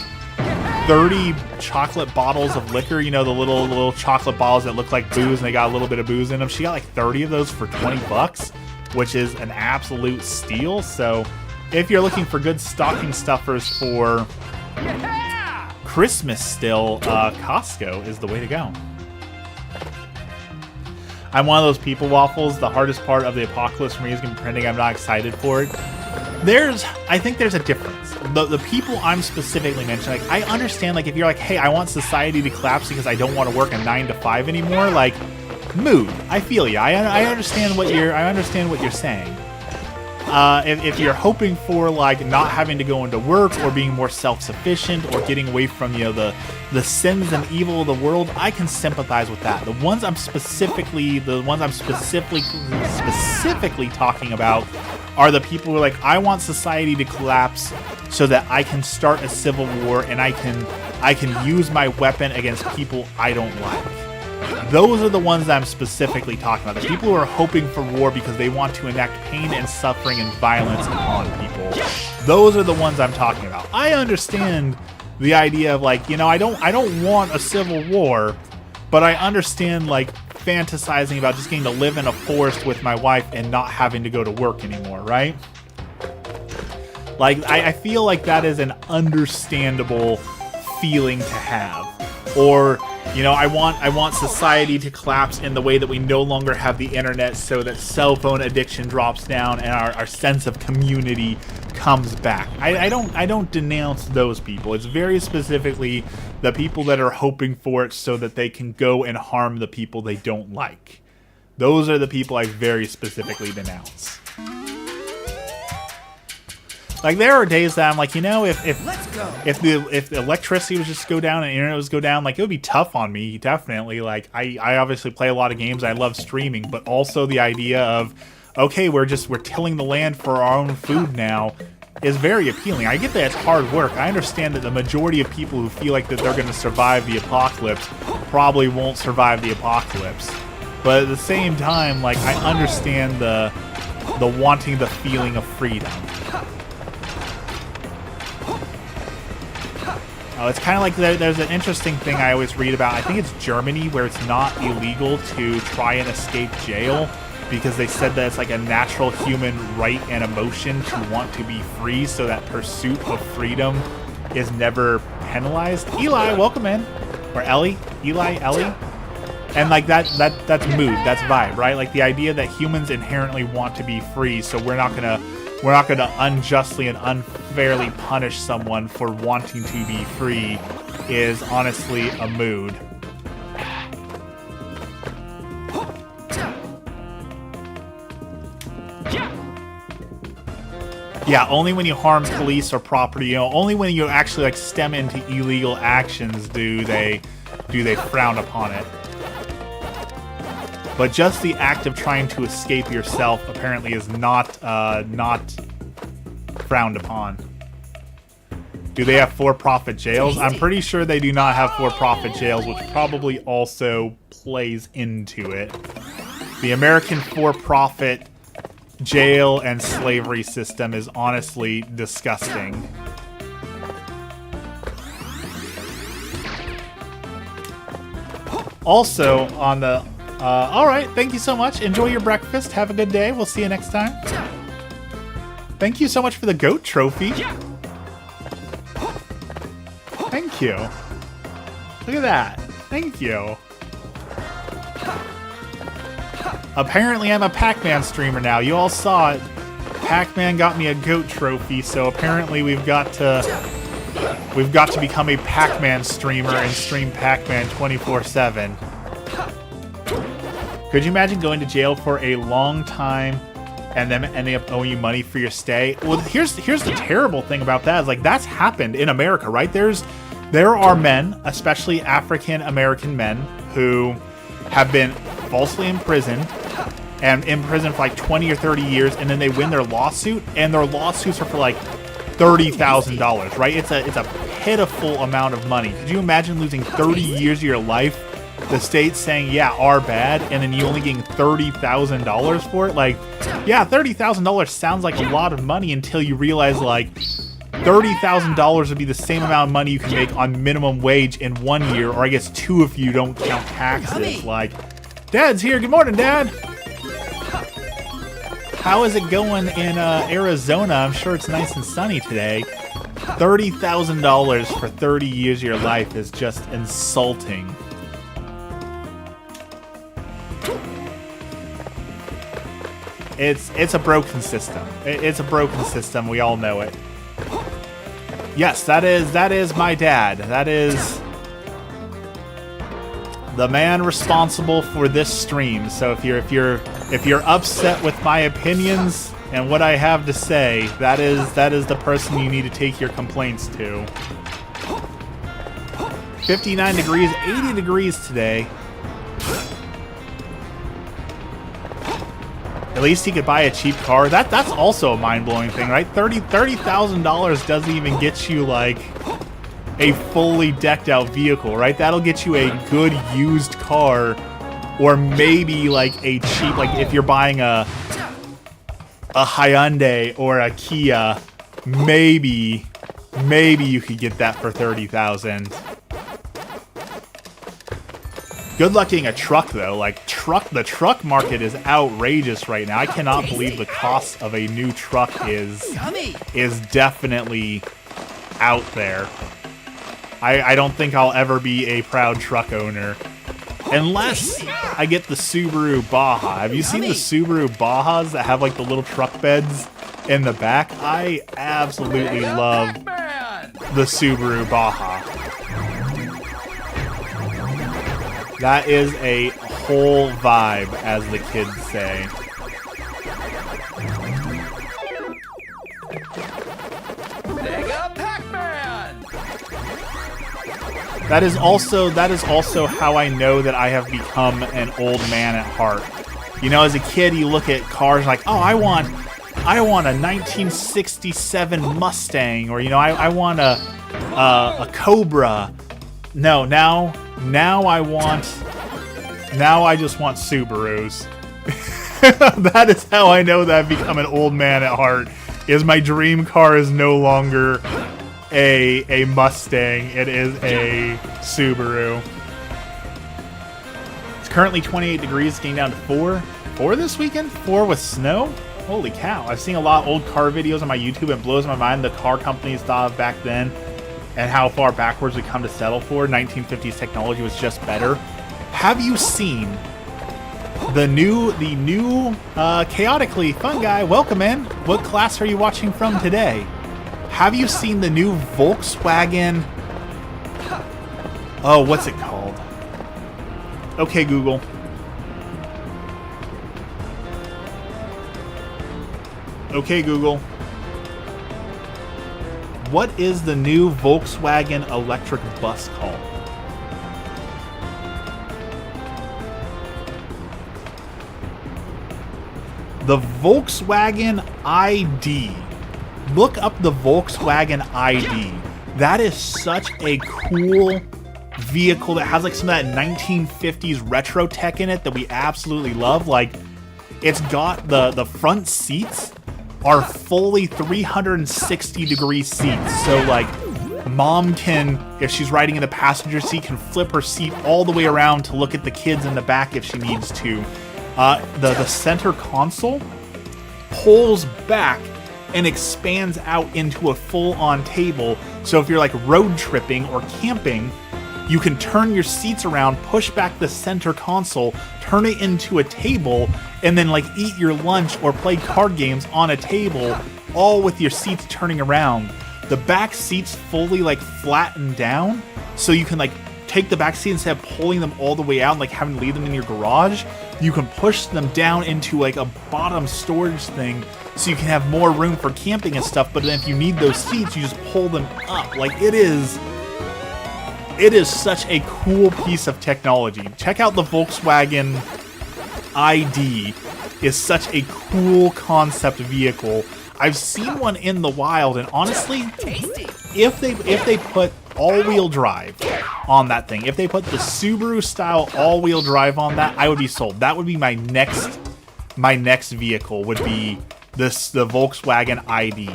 30 chocolate bottles of liquor, you know, the little chocolate bottles that look like booze and they got a little bit of booze in them. She got like 30 of those for $20, which is an absolute steal. So if you're looking for good stocking stuffers for Christmas still, Costco is the way to go. I'm one of those people, Waffles. The hardest part of the apocalypse for me is going to be printing. I'm not excited for it. I think there's a difference. The people I'm specifically mentioning, like, I understand, like, if you're like, hey, I want society to collapse because I don't want to work a 9 to 5 anymore, like, mood. I feel you. I understand what you're saying. If you're hoping for, like, not having to go into work or being more self-sufficient or getting away from, you know, the sins and evil of the world, I can sympathize with that. The ones I'm specifically talking about are the people who are like, I want society to collapse so that I can start a civil war and I can use my weapon against people I don't like. Those are the ones that I'm specifically talking about. The people who are hoping for war because they want to enact pain and suffering and violence upon people. Those are the ones I'm talking about. I understand the idea of, like, you know, I don't want a civil war, but I understand, like, fantasizing about just getting to live in a forest with my wife and not having to go to work anymore, right? Like, I feel like that is an understandable feeling to have. Or, you know, I want society to collapse in the way that we no longer have the internet so that cell phone addiction drops down and our sense of community comes back. I don't denounce those people. It's very specifically the people that are hoping for it so that they can go and harm the people they don't like. Those are the people I very specifically denounce. Like, there are days that I'm like, you know, if the electricity was just go down and the internet was go down, like, it would be tough on me, definitely. Like, I obviously play a lot of games, I love streaming, but also the idea of, okay, we're tilling the land for our own food now is very appealing. I get that it's hard work. I understand that the majority of people who feel like that they're going to survive the apocalypse probably won't survive the apocalypse. But at the same time, like, I understand the wanting the feeling of freedom. Oh, it's kind of like there's an interesting thing I always read about. I think it's Germany, where it's not illegal to try and escape jail because they said that it's like a natural human right and emotion to want to be free, so that pursuit of freedom is never penalized. Eli, welcome in. Or Ellie? Eli, Ellie? And like that's mood, that's vibe, right? Like the idea that humans inherently want to be free, so we're not gonna unjustly and unfairly punish someone for wanting to be free is honestly a mood. Yeah, only when you harm police or property, you know, only when you actually like stem into illegal actions do they frown upon it. But just the act of trying to escape yourself apparently is not frowned upon. Do they have for-profit jails? I'm pretty sure they do not have for-profit jails, which probably also plays into it. The American for-profit jail and slavery system is honestly disgusting. Also, on the... alright, thank you so much. Enjoy your breakfast. Have a good day. We'll see you next time. Thank you so much for the goat trophy. Thank you. Look at that. Thank you. Apparently I'm a Pacman streamer now. You all saw it. Pacman got me a goat trophy, so apparently we've got to become a Pacman streamer and stream Pacman 24/7. Could you imagine going to jail for a long time and then ending up owing you money for your stay? Well, here's the terrible thing about that is like that's happened in America, right? There are men, especially African American men, who have been falsely imprisoned and in prison for like 20 or 30 years, and then they win their lawsuit, and their lawsuits are for like $30,000, right? It's a pitiful amount of money. Could you imagine losing 30 years of your life? The state saying, yeah, our bad, and then you only getting $30,000 for it? Like, yeah, $30,000 sounds like a lot of money until you realize, like, $30,000 would be the same amount of money you can make on minimum wage in 1 year, or I guess 2 if you don't count taxes. Like, Dad's here. Good morning, Dad. How is it going in Arizona? I'm sure it's nice and sunny today. $30,000 for 30 years of your life is just insulting. It's a broken system. It's a broken system. We all know it. Yes, that is my dad. That is the man responsible for this stream. So if you're upset with my opinions and what I have to say, that is the person you need to take your complaints to. 59 degrees, 80 degrees today. At least he could buy a cheap car. That's also a mind-blowing thing, right? $30,000 doesn't even get you like a fully decked out vehicle, right? That'll get you a good used car, or maybe like a cheap, like if you're buying a Hyundai or a Kia, maybe you could get that for $30,000. Good luck getting a truck though. Like the truck market is outrageous right now. I cannot believe the cost of a new truck is definitely out there. I don't think I'll ever be a proud truck owner unless I get the Subaru Baja. Have you seen the Subaru Bajas that have like the little truck beds in the back? I absolutely love the Subaru Baja. That is a whole vibe, as the kids say. Mega Pac-Man! That is also how I know that I have become an old man at heart. You know, as a kid, you look at cars like, oh, I want a 1967 Mustang, or you know, I want a Cobra. No, now I want Now I just want Subarus. That is how I know that I've become an old man at heart. Is my dream car is no longer a Mustang. It is a Subaru. It's currently 28 degrees, getting down to 4. 4 this weekend? 4 with snow? Holy cow. I've seen a lot of old car videos on my YouTube, and it blows my mind the car companies thought of back then and how far backwards we come to settle for. 1950s technology was just better. Have you seen the new Chaotically Fun Guy? Welcome in. What class are you watching from today? Have you seen the new Volkswagen? Oh, what's it called? Okay, Google. Okay, Google. What is the new Volkswagen electric bus called? The Volkswagen ID. Look up the Volkswagen ID. That is such a cool vehicle that has like some of that 1950s retro tech in it that we absolutely love. Like, it's got the front seats are fully 360 degree seats. So like mom can, if she's riding in the passenger seat, can flip her seat all the way around to look at the kids in the back if she needs to. The center console pulls back and expands out into a full-on table. So if you're like road tripping or camping, you can turn your seats around, push back the center console, turn it into a table, and then like eat your lunch or play card games on a table, all with your seats turning around. The back seats fully like flatten down, so you can like take the back seat instead of pulling them all the way out and like having to leave them in your garage. You can push them down into like a bottom storage thing, so you can have more room for camping and stuff. But then if you need those seats, you just pull them up. Like it is such a cool piece of technology. Check out the Volkswagen ID. Is such a cool concept vehicle. I've seen one in the wild, and honestly, if they put all-wheel drive on that thing, if they put the Subaru style all-wheel drive on that, I would be sold. That would be my next vehicle, would be the Volkswagen ID.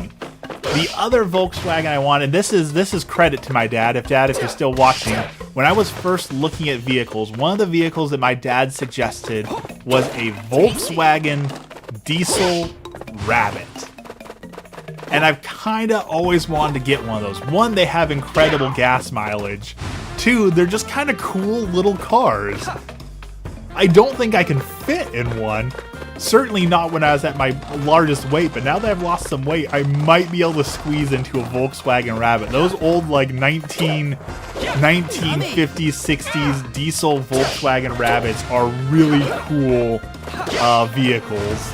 The other Volkswagen I wanted, this is credit to my dad. If you're still watching, when I was first looking at vehicles, one of the vehicles that my dad suggested was a Volkswagen Diesel Rabbit. And I've kind of always wanted to get one of those. One, they have incredible gas mileage. Two, they're just kind of cool little cars. I don't think I can fit in one. Certainly not when I was at my largest weight, but now that I've lost some weight, I might be able to squeeze into a Volkswagen Rabbit. Those old like 1950s, 60s diesel Volkswagen Rabbits are really cool vehicles.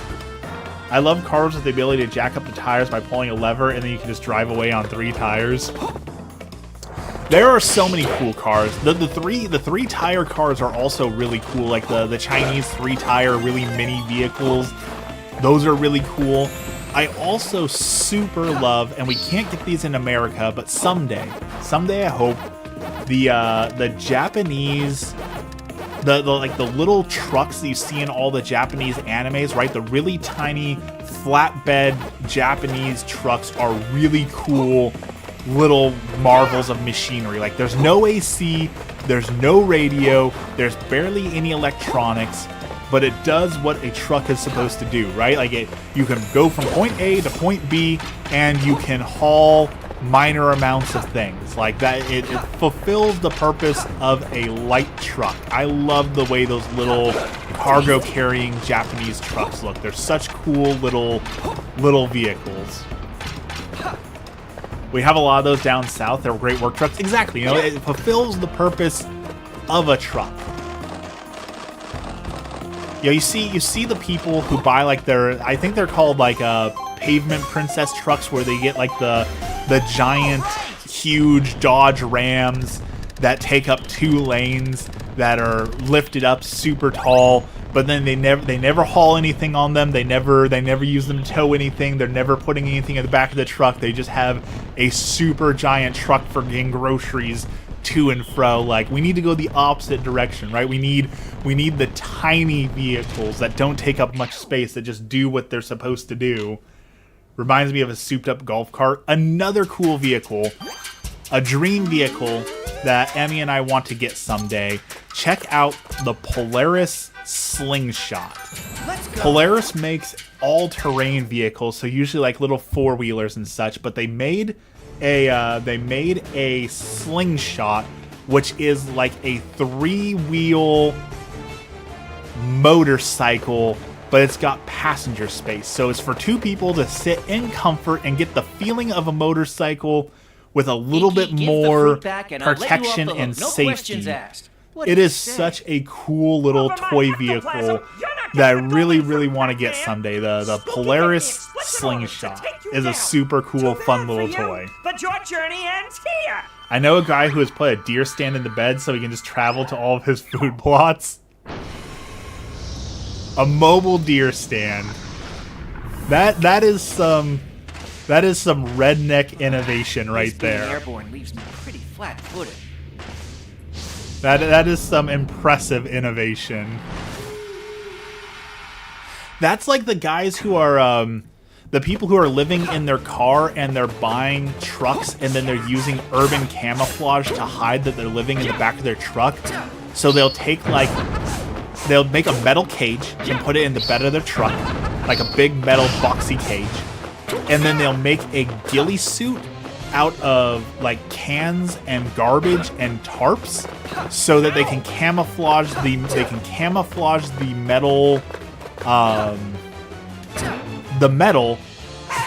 I love cars with the ability to jack up the tires by pulling a lever, and then you can just drive away on 3 tires. There are so many cool cars. The three tire cars are also really cool, like the Chinese 3-tire really mini vehicles. Those are really cool. I also super love, and we can't get these in America, but someday I hope, the Japanese, the little trucks that you see in all the Japanese animes, right? The really tiny flatbed Japanese trucks are really cool little marvels of machinery. Like, there's no AC, there's no radio, there's barely any electronics, but it does what a truck is supposed to do, right? Like, you can go from point A to point B, and you can haul minor amounts of things like that. It fulfills the purpose of a light truck. I love the way those little cargo carrying Japanese trucks look. They're such cool little vehicles. We have a lot of those down south. They're great work trucks. Exactly, you know, it fulfills the purpose of a truck. You know, you see the people who buy like I think they're called like pavement princess trucks, where they get like the giant, huge Dodge Rams that take up 2 lanes that are lifted up super tall. But then they never haul anything on them. They never use them to tow anything. They're never putting anything in the back of the truck. They just have a super giant truck for getting groceries to and fro. Like, we need to go the opposite direction, right? We need the tiny vehicles that don't take up much space, that just do what they're supposed to do. Reminds me of a souped-up golf cart. Another cool vehicle, a dream vehicle that Emmy and I want to get someday. Check out the Polaris Slingshot. Let's go. Polaris makes all-terrain vehicles, so usually like little four-wheelers and such, but they made a Slingshot, which is like a three-wheel motorcycle, but it's got passenger space. So it's for two people to sit in comfort and get the feeling of a motorcycle with a little bit Give the more fruit back and I'll let you off protection the hook. and No safety. questions asked. What It do you is say? such a cool little toy vehicle that I really, really want to get someday. The Polaris Slingshot is a super cool, fun little toy. But your journey ends here. I know a guy who has put a deer stand in the bed so he can just travel to all of his food plots. A mobile deer stand. That is some redneck innovation right Being there. airborne leaves me pretty flat-footed. That is some impressive innovation. That's like the guys who are the people who are living in their car and they're buying trucks and then they're using urban camouflage to hide that they're living in the back of their truck. So they'll make a metal cage and put it in the bed of their truck, like a big metal boxy cage. And then they'll make a ghillie suit out of like cans and garbage and tarps so that they can camouflage the metal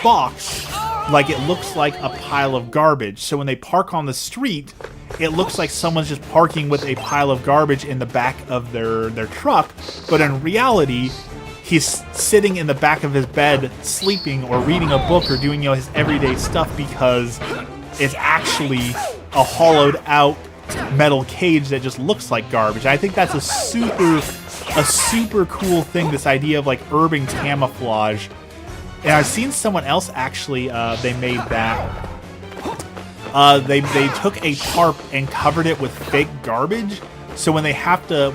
box like it looks like a pile of garbage. So when they park on the street, it looks like someone's just parking with a pile of garbage in the back of their truck, but in reality, he's sitting in the back of his bed sleeping or reading a book or doing, his everyday stuff because it's actually a hollowed out metal cage that just looks like garbage. I think that's a super cool thing, this idea of like urban camouflage. And I've seen someone else actually, they made that. They took a tarp and covered it with fake garbage. So when they have to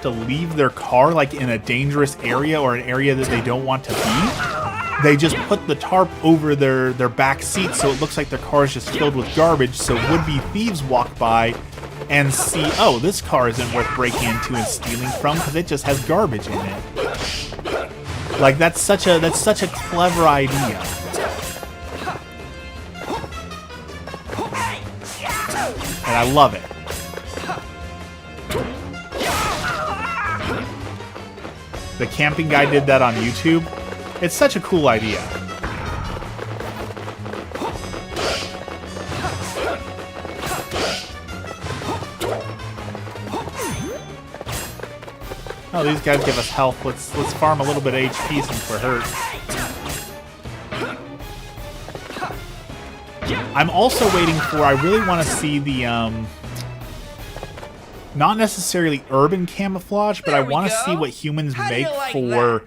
leave their car like in a dangerous area or an area that they don't want to be, they just put the tarp over their back seat so it looks like their car is just filled with garbage. So would-be thieves walk by and see, oh, this car isn't worth breaking into and stealing from because it just has garbage in it. Like that's such a clever idea. And I love it. The camping guy did that on YouTube. It's such a cool idea. Oh, these guys give us health. Let's farm a little bit of HP since we're hurt. I'm also waiting for, I really want to see the, not necessarily urban camouflage, but I want to see what humans make for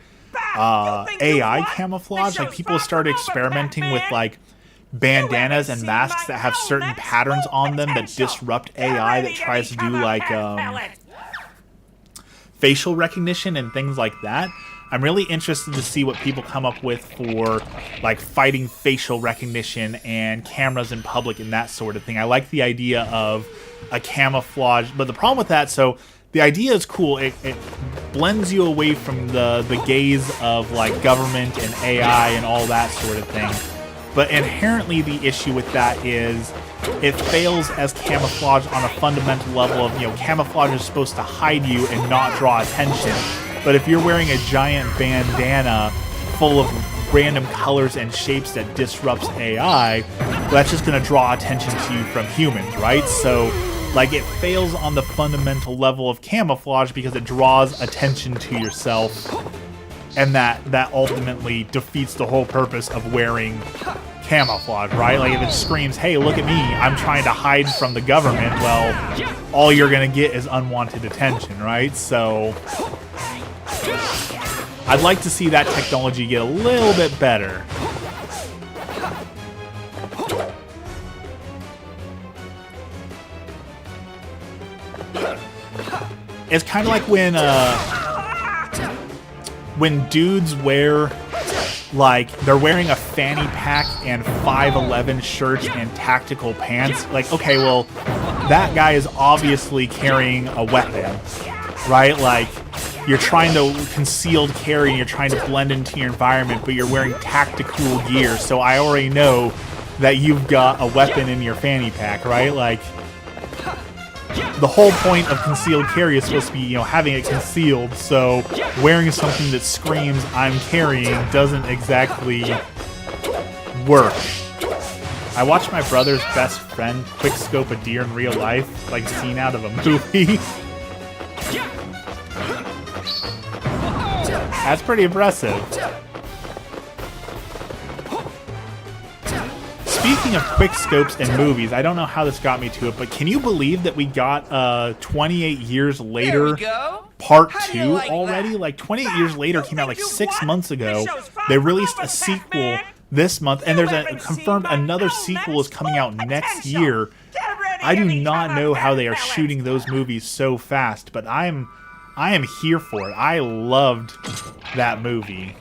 AI camouflage. Like, people started experimenting with, like, bandanas and masks that have certain patterns on them that disrupt AI that tries to do, like, facial recognition and things like that. I'm really interested to see what people come up with for, like, fighting facial recognition and cameras in public and that sort of thing. I like the idea of a camouflage, but the problem with that, so the idea is cool. It blends you away from the gaze of, like, government and AI and all that sort of thing. But inherently the issue with that is it fails as camouflage on a fundamental level of, camouflage is supposed to hide you and not draw attention. But if you're wearing a giant bandana full of random colors and shapes that disrupts AI, well, that's just going to draw attention to you from humans, right? So, like, it fails on the fundamental level of camouflage because it draws attention to yourself, and that ultimately defeats the whole purpose of wearing camouflage, right? Like, if it screams, hey, look at me, I'm trying to hide from the government, well, all you're going to get is unwanted attention, right? So I'd like to see that technology get a little bit better. It's kind of like when dudes wear, like, they're wearing a fanny pack and 5'11" shirts and tactical pants. Like, okay, well, that guy is obviously carrying a weapon, right? Like, you're trying to concealed carry and you're trying to blend into your environment, but you're wearing tactical gear, so I already know that you've got a weapon in your fanny pack, right? Like, the whole point of concealed carry is supposed to be, you know, having it concealed, so wearing something that screams I'm carrying doesn't exactly work. I watched my brother's best friend quickscope a deer in real life, like scene out of a movie. That's pretty impressive. Speaking of quickscopes and movies, I don't know how this got me to it, but can you believe that we got 28 Years Later Part 2 already? Like, 28 Years Later came out like 6 months ago. They released a sequel this month, and there's a confirmed another sequel is coming out next year. I do not know how they are shooting those movies so fast, but I am here for it. I loved that movie.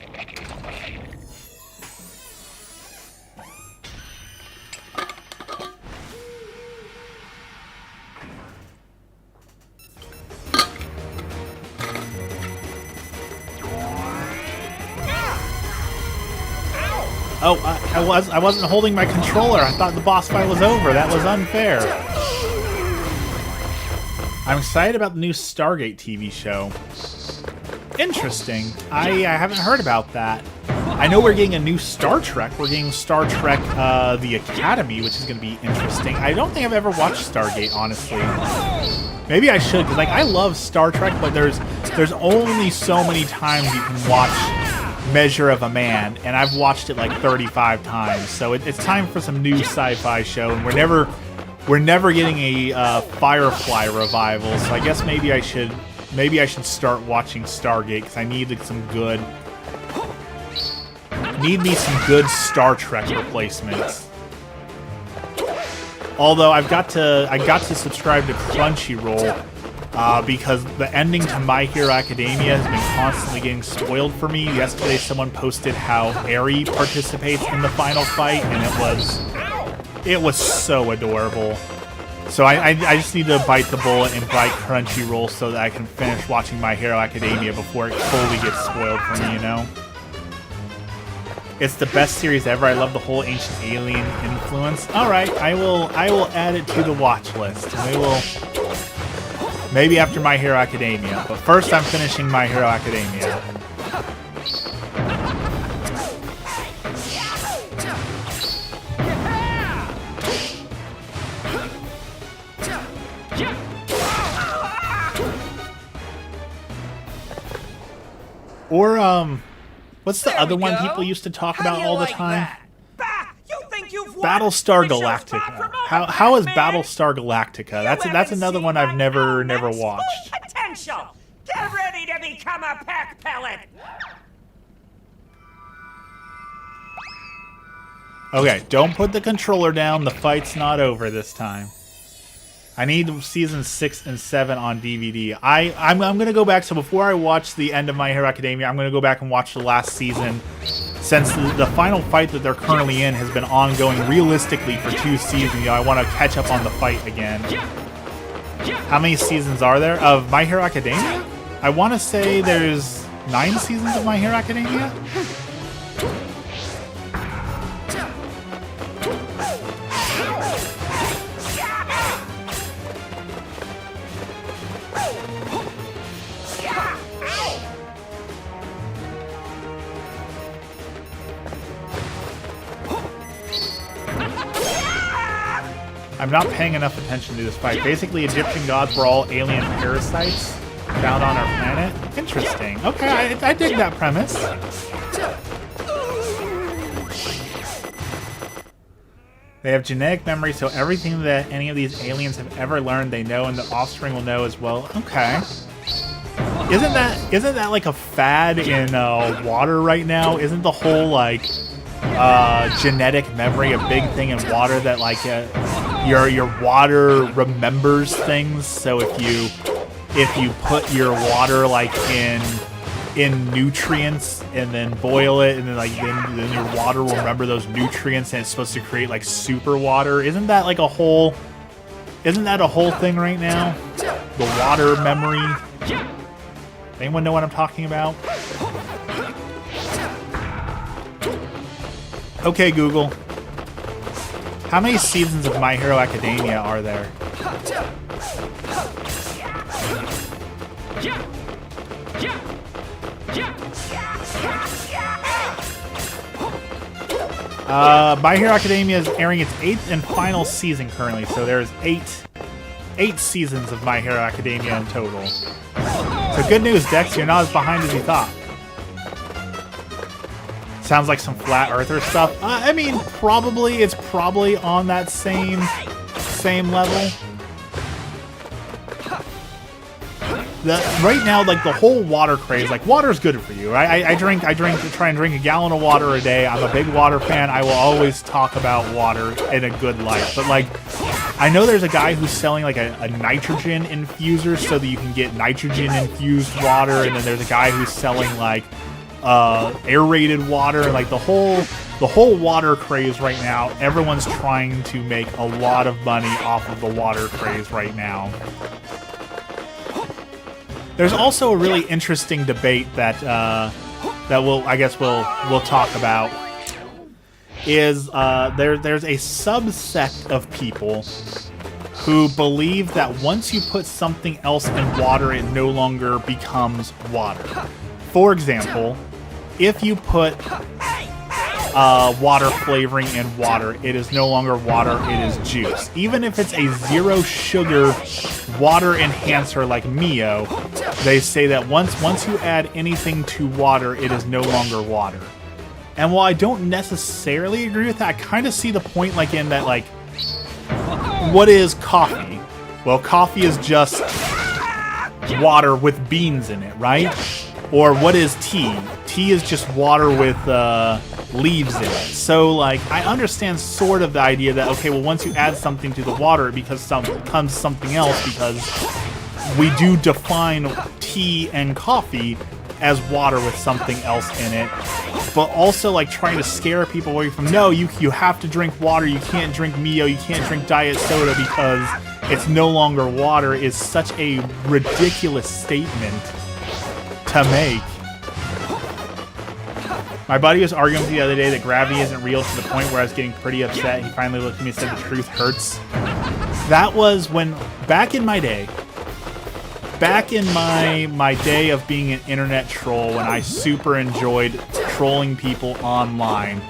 Oh, I wasn't holding my controller. I thought the boss fight was over. That was unfair. I'm excited about the new Stargate TV show. Interesting. I haven't heard about that. I know we're getting a new Star Trek. We're getting Star Trek The Academy, which is going to be interesting. I don't think I've ever watched Stargate, honestly. Maybe I should, because like I love Star Trek, but there's only so many times you can watch Measure of a Man, and I've watched it like 35 times. So it's time for some new sci-fi show, and we're never getting a Firefly revival. So I guess maybe I should start watching Stargate, because I need some good Star Trek replacements. Although I got to subscribe to Crunchyroll because the ending to My Hero Academia has been constantly getting spoiled for me. Yesterday someone posted how Eri participates in the final fight, and it was so adorable. So I just need to bite the bullet and buy Crunchyroll so that I can finish watching My Hero Academia before it totally gets spoiled for me, you know? It's the best series ever. I love the whole ancient alien influence. Alright, I will add it to the watch list. Maybe after My Hero Academia. But first I'm finishing My Hero Academia. Or, what's the other one people used to talk about all the time? Battlestar Galactica. How is Battlestar Galactica? That's another one I've never watched. Potential. Get ready to become a pack pellet. Okay, don't put the controller down. The fight's not over this time. I need season 6 and 7 on DVD. I'm gonna go back. So before I watch the end of My Hero Academia, I'm gonna go back and watch the last season, since the final fight that they're currently in has been ongoing realistically for 2 seasons. You know, I want to catch up on the fight again. How many seasons are there of My Hero Academia? I want to say there's 9 seasons of My Hero Academia. I'm not paying enough attention to this fight. Basically, Egyptian gods were all alien parasites found on our planet. Interesting. Okay, I dig that premise. They have genetic memory, so everything that any of these aliens have ever learned, they know, and the offspring will know as well. Okay. Isn't that like a fad in water right now? Isn't the whole like genetic memory a big thing in water, that like your water remembers things? So if if you put your water like in nutrients and then boil it, and then like then your water will remember those nutrients, and it's supposed to create like super water. Isn't that a whole thing right now? The water memory. Anyone know what I'm talking about? Okay, Google. How many seasons of My Hero Academia are there? My Hero Academia is airing its 8th and final season currently, so there's eight seasons of My Hero Academia in total. So good news, Dex, you're not as behind as you thought. Sounds like some Flat Earther stuff. I mean, it's probably on that same level. Right now, like the whole water craze, like water's good for you. I try and drink a gallon of water a day. I'm a big water fan. I will always talk about water in a good light. But like, I know there's a guy who's selling like a nitrogen infuser so that you can get nitrogen infused water, and then there's a guy who's selling like aerated water. Like the whole water craze right now. Everyone's trying to make a lot of money off of the water craze right now. There's also a really interesting debate that we'll talk about. Is there's a subsect of people who believe that once you put something else in water, it no longer becomes water. For example, if you put water flavoring in water, it is no longer water, it is juice. Even if it's a zero sugar water enhancer like Mio, they say that once you add anything to water, it is no longer water. And while I don't necessarily agree with that, I kind of see the point, like in that, like, what is coffee? Well, coffee is just water with beans in it, right? Or what is tea? Tea is just water with leaves in it. So, like, I understand sort of the idea that, okay, well, once you add something to the water, it becomes something else, because we do define tea and coffee as water with something else in it. But also, like, trying to scare people away from, no, you have to drink water, you can't drink Mio, you can't drink diet soda because it's no longer water, is such a ridiculous statement to make. My buddy was arguing with me the other day that gravity isn't real, to the point where I was getting pretty upset. He finally looked at me and said the truth hurts. That was when, back in my day of being an internet troll, when I super enjoyed trolling people online,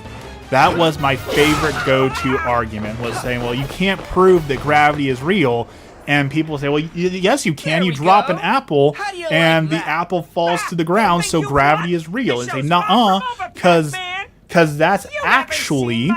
that was my favorite go-to argument, was saying, well, you can't prove that gravity is real. And people say, well, yes, you can. You drop an apple, and the apple falls to the ground, so gravity is real. And say, nuh-uh, because that's actually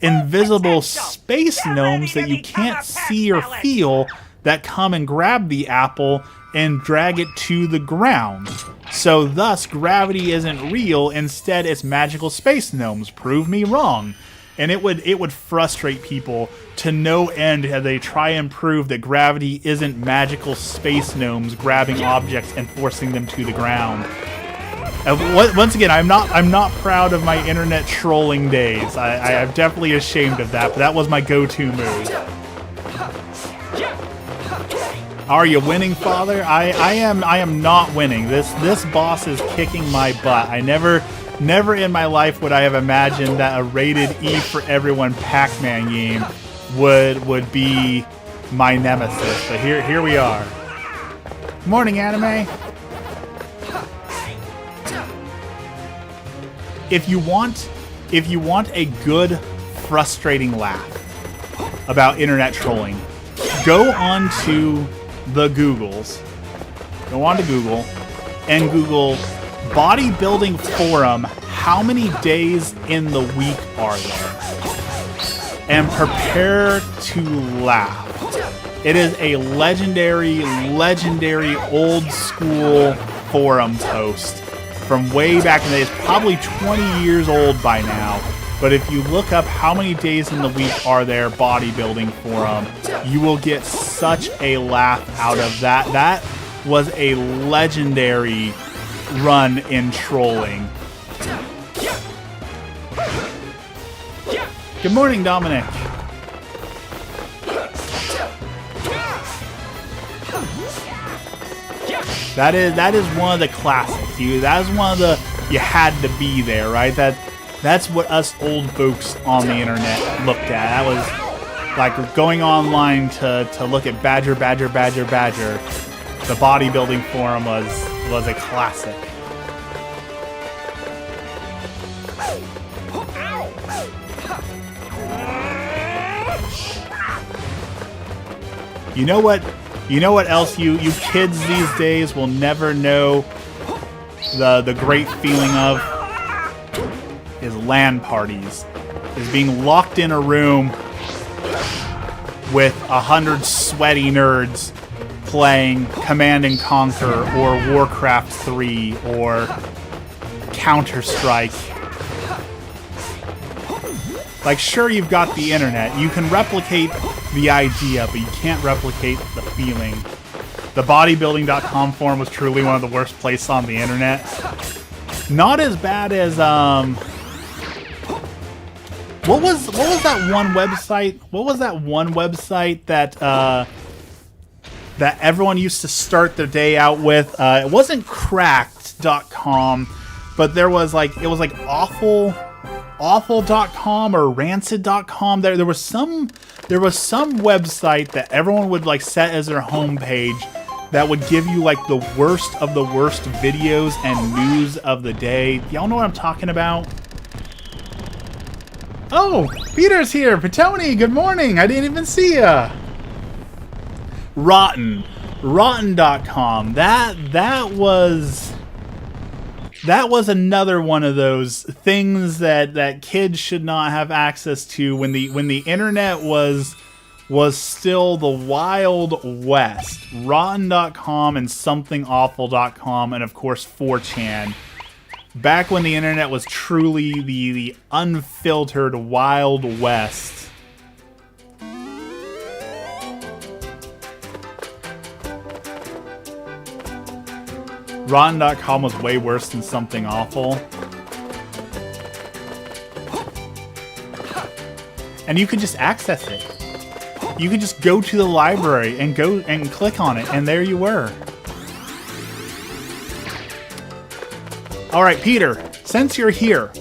invisible space gnomes that you can't see or feel that come and grab the apple and drag it to the ground. So thus, gravity isn't real. Instead, it's magical space gnomes. Prove me wrong. And it would frustrate people to no end as they try and prove that gravity isn't magical space gnomes grabbing objects and forcing them to the ground. Once again, I'm not proud of my internet trolling days. I'm definitely ashamed of that, but that was my go-to move. Are you winning, Father? I am not winning. This boss is kicking my butt. Never in my life would I have imagined that a rated E for everyone Pacman game would be my nemesis. But here we are. Morning, anime. If you want a good, frustrating laugh about internet trolling, go on to the Googles. Go on to Google and Google bodybuilding forum, how many days in the week are there? And prepare to laugh. It is a legendary old school forum post from way back in the day. It's probably 20 years old by now. But if you look up how many days in the week are there bodybuilding forum, you will get such a laugh out of that. That was a legendary run in trolling. Good morning, Dominic. That is one of the classics. That is one of the you had to be there, right? That's what us old folks on the internet looked at. That was like going online to look at Badger. The bodybuilding forum was a classic. You know what? You know what else you kids these days will never know the great feeling of is LAN parties. Is being locked in a room with 100 sweaty nerds playing Command and Conquer or Warcraft 3 or Counter-Strike. Like, sure, you've got the internet. You can replicate the idea, but you can't replicate the feeling. The bodybuilding.com forum was truly one of the worst places on the internet. Not as bad as what was that one website? What was that one website that that everyone used to start their day out with? It wasn't cracked.com, but there was it was awful.com or rancid.com. There was some website that everyone would set as their homepage that would give you the worst of the worst videos and news of the day. Y'all know what I'm talking about? Oh, Peter's here. Petoni, good morning. I didn't even see ya. Rotten.com. That was another one of those things that kids should not have access to when the internet was still the Wild West. Rotten.com and somethingawful.com and of course 4chan. Back when the internet was truly the unfiltered Wild West. Rotten.com was way worse than Something Awful. And you could just access it. You could just go to the library and go and click on it, and there you were. All right, Peter, since you're here,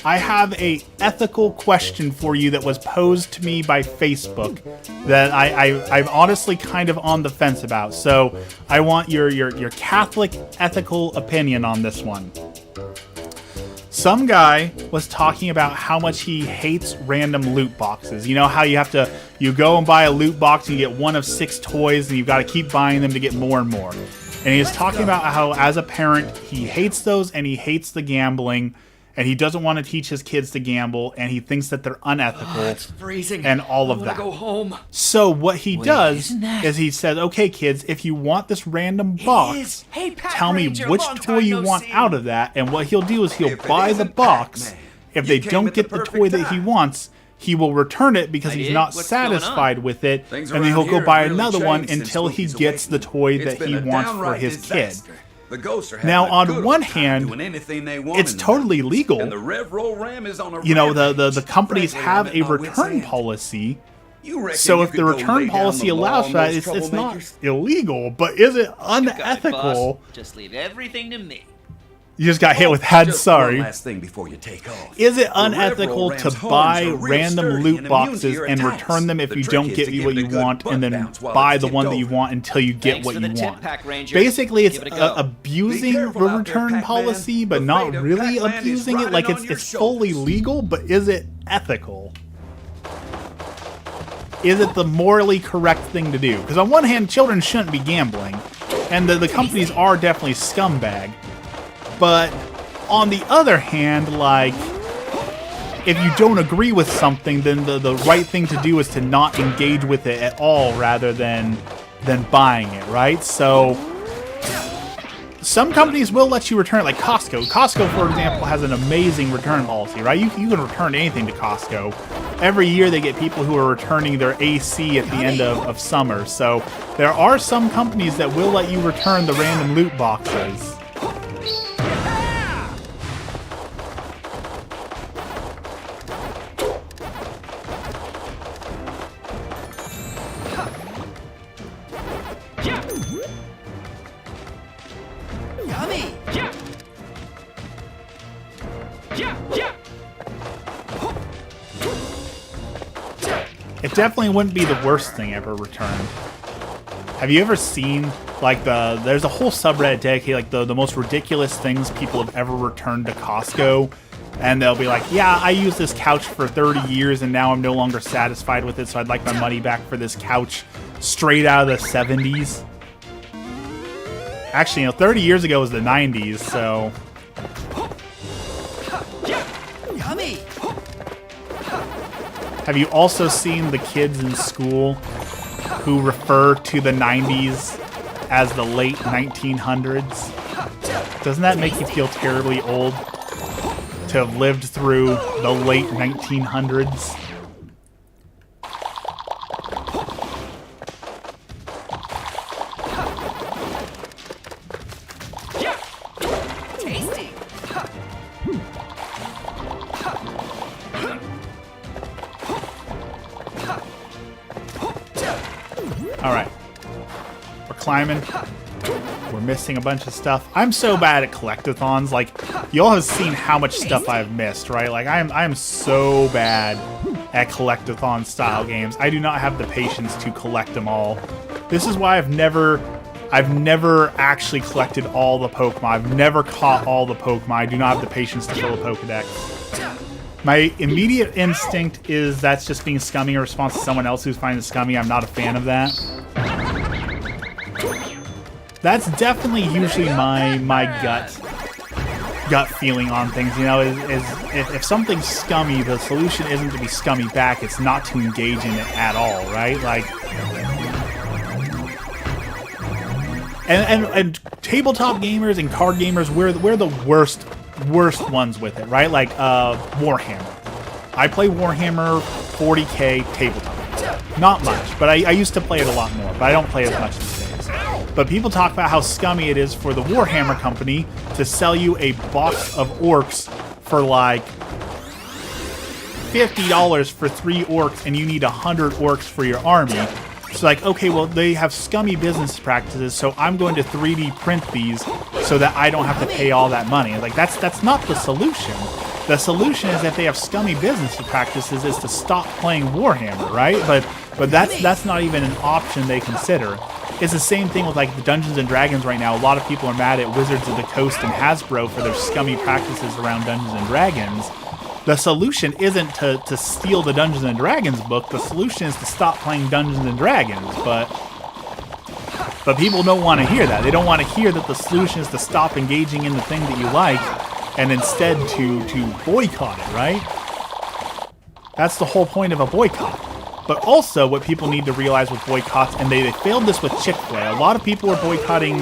I have a ethical question for you that was posed to me by Facebook that I'm honestly kind of on the fence about. So I want your Catholic ethical opinion on this one. Some guy was talking about how much he hates random loot boxes. You know how you go and buy a loot box and you get one of 6 toys and you've got to keep buying them to get more and more. And he was talking about how, as a parent, he hates those and he hates the gambling and he doesn't want to teach his kids to gamble and he thinks that they're unethical and all of that. Go home. So what he does is he says, okay, kids, if you want this random box, tell me which toy you want out of that. And what he'll do is he'll buy the box. If they don't get the toy that he wants, he will return it because he's not satisfied with it, and then he'll go buy another one until he gets the toy that he wants for his kid. Now, on one hand, it's totally legal. You know, the companies have a return policy. So if the return policy allows for that, it's not illegal, but is it unethical? Just leave everything to me. You just got hit with "had sorry." One last thing before you take off. Is it unethical to buy random loot boxes and return them if you don't get what you want, and then buy the one that you want until you get what you want? Basically, it's abusing the return policy, but not really abusing it. Like it's fully legal, but is it ethical? Is it the morally correct thing to do? Because on one hand, children shouldn't be gambling, and the companies are definitely scumbag. But on the other hand, if you don't agree with something, then the right thing to do is to not engage with it at all rather than buying it, right? So Some companies will let you return, like Costco. Costco, for example, has an amazing return policy, right? You can return anything to Costco. Every year they get people who are returning their AC at the end of summer. So there are some companies that will let you return the random loot boxes. Yummy! It definitely wouldn't be the worst thing ever returned. Have you ever seen, like, there's a whole subreddit dedicated, like, the most ridiculous things people have ever returned to Costco, and they'll be like, yeah, I used this couch for 30 years, and now I'm no longer satisfied with it, so I'd like my money back for this couch straight out of the 70s. Actually, 30 years ago was the 90s, so... Yummy! Have you also seen the kids in school who refer to the 90s as the late 1900s? Doesn't that make you feel terribly old to have lived through the late 1900s? Tasty! Alright. We're climbing. We're missing a bunch of stuff. I'm so bad at collectathons. Like, y'all have seen how much stuff I've missed, right? Like, I am so bad at collectathon style games. I do not have the patience to collect them all. This is why I've never actually collected all the Pokemon. I've never caught all the Pokemon. I do not have the patience to fill a Pokedex. My immediate instinct is that's just being scummy in response to someone else who's finding it scummy. I'm not a fan of that. That's definitely usually my gut feeling on things. You know, is if something's scummy, the solution isn't to be scummy back. It's not to engage in it at all, right? Like, and tabletop gamers and card gamers, we're the worst ones with it, right? Like Warhammer. I play Warhammer 40k tabletop. Not much, but I used to play it a lot more, but I don't play as much these days. But people talk about how scummy it is for the Warhammer company to sell you a box of orcs for like $50 for 3 orcs, and you need 100 orcs for your army. So like, okay, well, they have scummy business practices, so I'm going to 3D print these so that I don't have to pay all that money. Like, that's not the solution. The solution is, if they have scummy business practices, is to stop playing Warhammer, right? But that's not even an option they consider. It's the same thing with like the Dungeons and Dragons right now. A lot of people are mad at Wizards of the Coast and Hasbro for their scummy practices around Dungeons and Dragons. The solution isn't to steal the Dungeons & Dragons book. The solution is to stop playing Dungeons & Dragons, but people don't want to hear that. They don't want to hear that the solution is to stop engaging in the thing that you like and instead to boycott it, right? That's the whole point of a boycott. But also, what people need to realize with boycotts, and they failed this with Chick-fil-A. A lot of people were boycotting,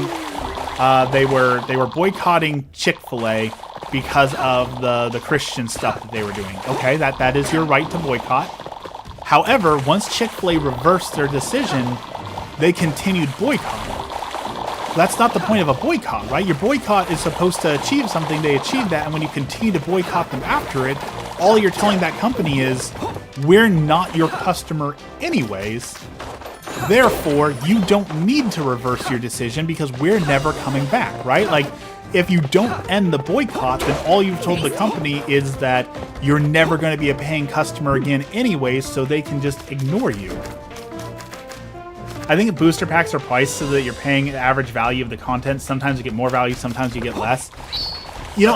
they were boycotting Chick-fil-A because of the Christian stuff that they were doing. Okay, that is your right to boycott. However, once Chick-fil-A reversed their decision, they continued boycotting. That's not the point of a boycott, right? Your boycott is supposed to achieve something. They achieved that, and when you continue to boycott them after it, all you're telling that company is, we're not your customer anyways. Therefore, you don't need to reverse your decision because we're never coming back, right? Like, if you don't end the boycott, then all you've told the company is that you're never going to be a paying customer again anyways, so they can just ignore you. I think booster packs are priced so that you're paying the average value of the content. Sometimes you get more value, sometimes you get less. You know,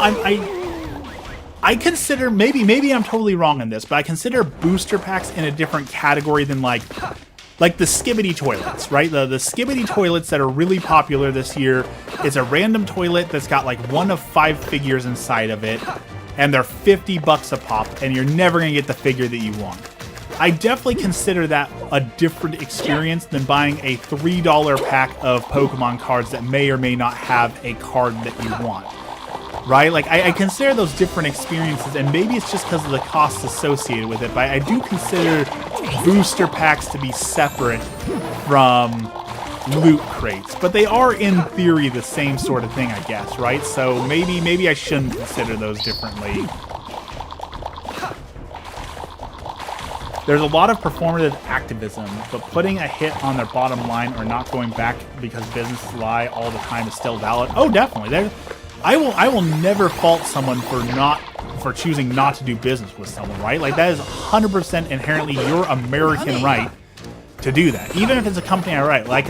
I consider, maybe I'm totally wrong on this, but I consider booster packs in a different category than like the Skibidi toilets, right? The Skibidi toilets that are really popular this year is a random toilet that's got like one of 5 figures inside of it, and they're $50 a pop, and you're never gonna get the figure that you want. I definitely consider that a different experience than buying a $3 pack of Pokemon cards that may or may not have a card that you want. Right? Like, I consider those different experiences, and maybe it's just because of the costs associated with it, but I do consider booster packs to be separate from loot crates. But they are, in theory, the same sort of thing, I guess, right? So maybe I shouldn't consider those differently. There's a lot of performative activism, but putting a hit on their bottom line or not going back because businesses lie all the time is still valid. Oh, definitely. I will never fault someone for choosing not to do business with someone, right? Like, that is 100% inherently your American right to do that, even if it's a company I write, like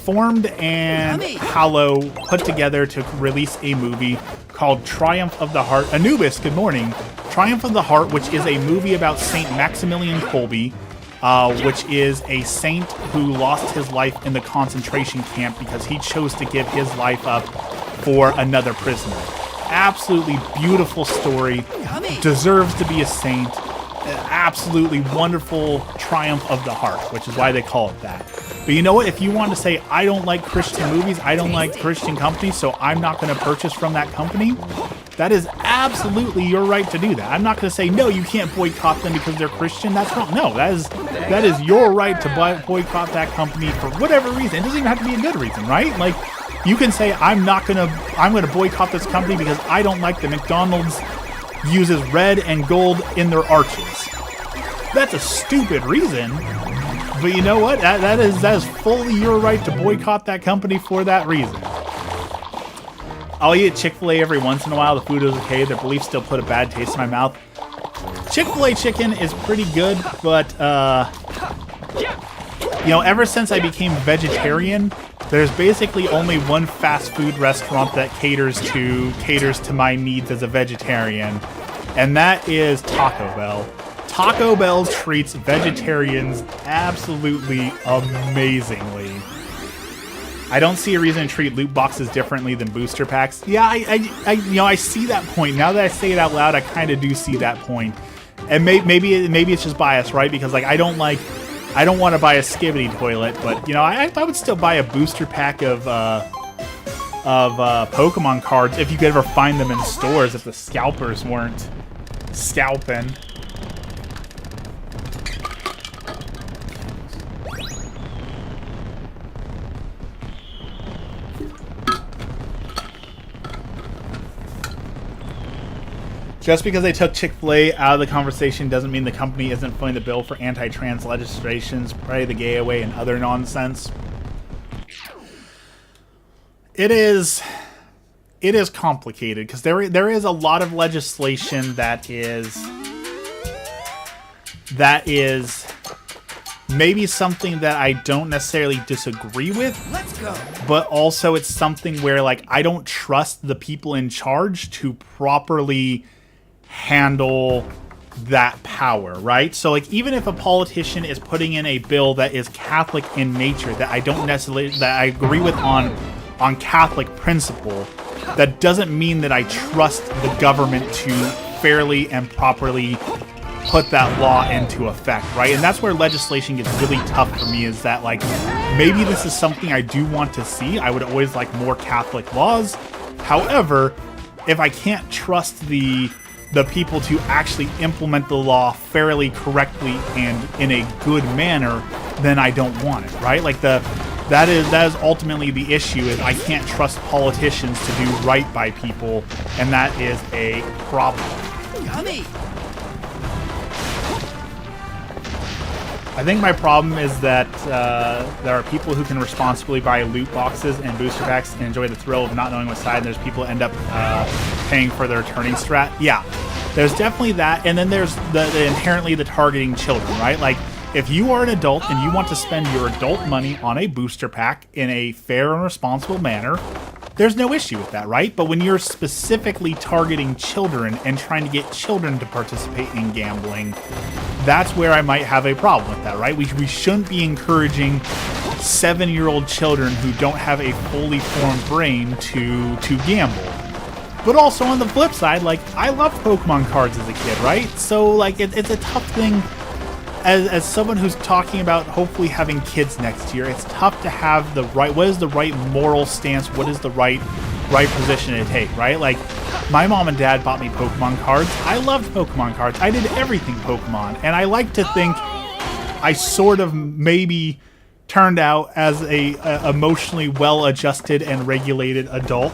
Formed and Hallow put together to release a movie called Triumph of the Heart. Anubis, good morning. Triumph of the Heart, which is a movie about Saint Maximilian Kolbe, which is a saint who lost his life in the concentration camp because he chose to give his life up for another prisoner. Absolutely beautiful story. Deserves to be a saint. Absolutely wonderful triumph of the heart, which is why they call it that. But you know what? If you want to say, I don't like Christian movies, I don't like Christian companies, so I'm not going to purchase from that company, that is absolutely your right to do that. I'm not going to say, no, you can't boycott them because they're Christian. That's wrong. No, that is your right to boycott that company for whatever reason. It doesn't even have to be a good reason, right? Like, you can say, I'm going to boycott this company because I don't like the McDonald's uses red and gold in their arches. That's a stupid reason, but you know what? That is fully your right to boycott that company for that reason. I'll eat at Chick-fil-A every once in a while. The food is okay. Their beliefs still put a bad taste in my mouth. Chick-fil-A chicken is pretty good, but you know, ever since I became vegetarian, there's basically only one fast food restaurant that caters to my needs as a vegetarian, and that is Taco Bell. Taco Bell treats vegetarians absolutely amazingly. I don't see a reason to treat loot boxes differently than booster packs. Yeah, I see that point. Now that I say it out loud, I kind of do see that point. And maybe it's just bias, right? Because like I don't want to buy a Skibidi toilet, but you know, I would still buy a booster pack of Pokemon cards if you could ever find them in stores if the scalpers weren't scalping. Just because they took Chick-fil-A out of the conversation doesn't mean the company isn't footing the bill for anti-trans legislations, pray the gay away, and other nonsense. It is complicated because there is a lot of legislation that is maybe something that I don't necessarily disagree with. Let's go. But also it's something where like I don't trust the people in charge to properly handle that power, right? So like even if a politician is putting in a bill that is Catholic in nature that I agree with on Catholic principle, that doesn't mean that I trust the government to fairly and properly put that law into effect, right? And that's where legislation gets really tough for me, is that like maybe this is something I do want to see. I would always like more Catholic laws. However, if I can't trust the people to actually implement the law fairly, correctly, and in a good manner, then I don't want it, right? Like that is ultimately the issue, is I can't trust politicians to do right by people, and that is a problem. Yummy. I think my problem is that there are people who can responsibly buy loot boxes and booster packs and enjoy the thrill of not knowing what side, and there's people who end up paying for their returning strat. Yeah, there's definitely that, and then there's the inherently the targeting children, right? Like, if you are an adult and you want to spend your adult money on a booster pack in a fair and responsible manner, there's no issue with that, right? But when you're specifically targeting children and trying to get children to participate in gambling, that's where I might have a problem with that, right? We shouldn't be encouraging 7-year-old children who don't have a fully formed brain to gamble. But also on the flip side, like, I loved Pokemon cards as a kid, right? So, like, it's a tough thing. As someone who's talking about hopefully having kids next year, it's tough to have the right, what is the right moral stance, what is the right position to take, right? Like, my mom and dad bought me Pokemon cards. I loved Pokemon cards. I did everything Pokemon, and I like to think I sort of maybe turned out as a emotionally well-adjusted and regulated adult.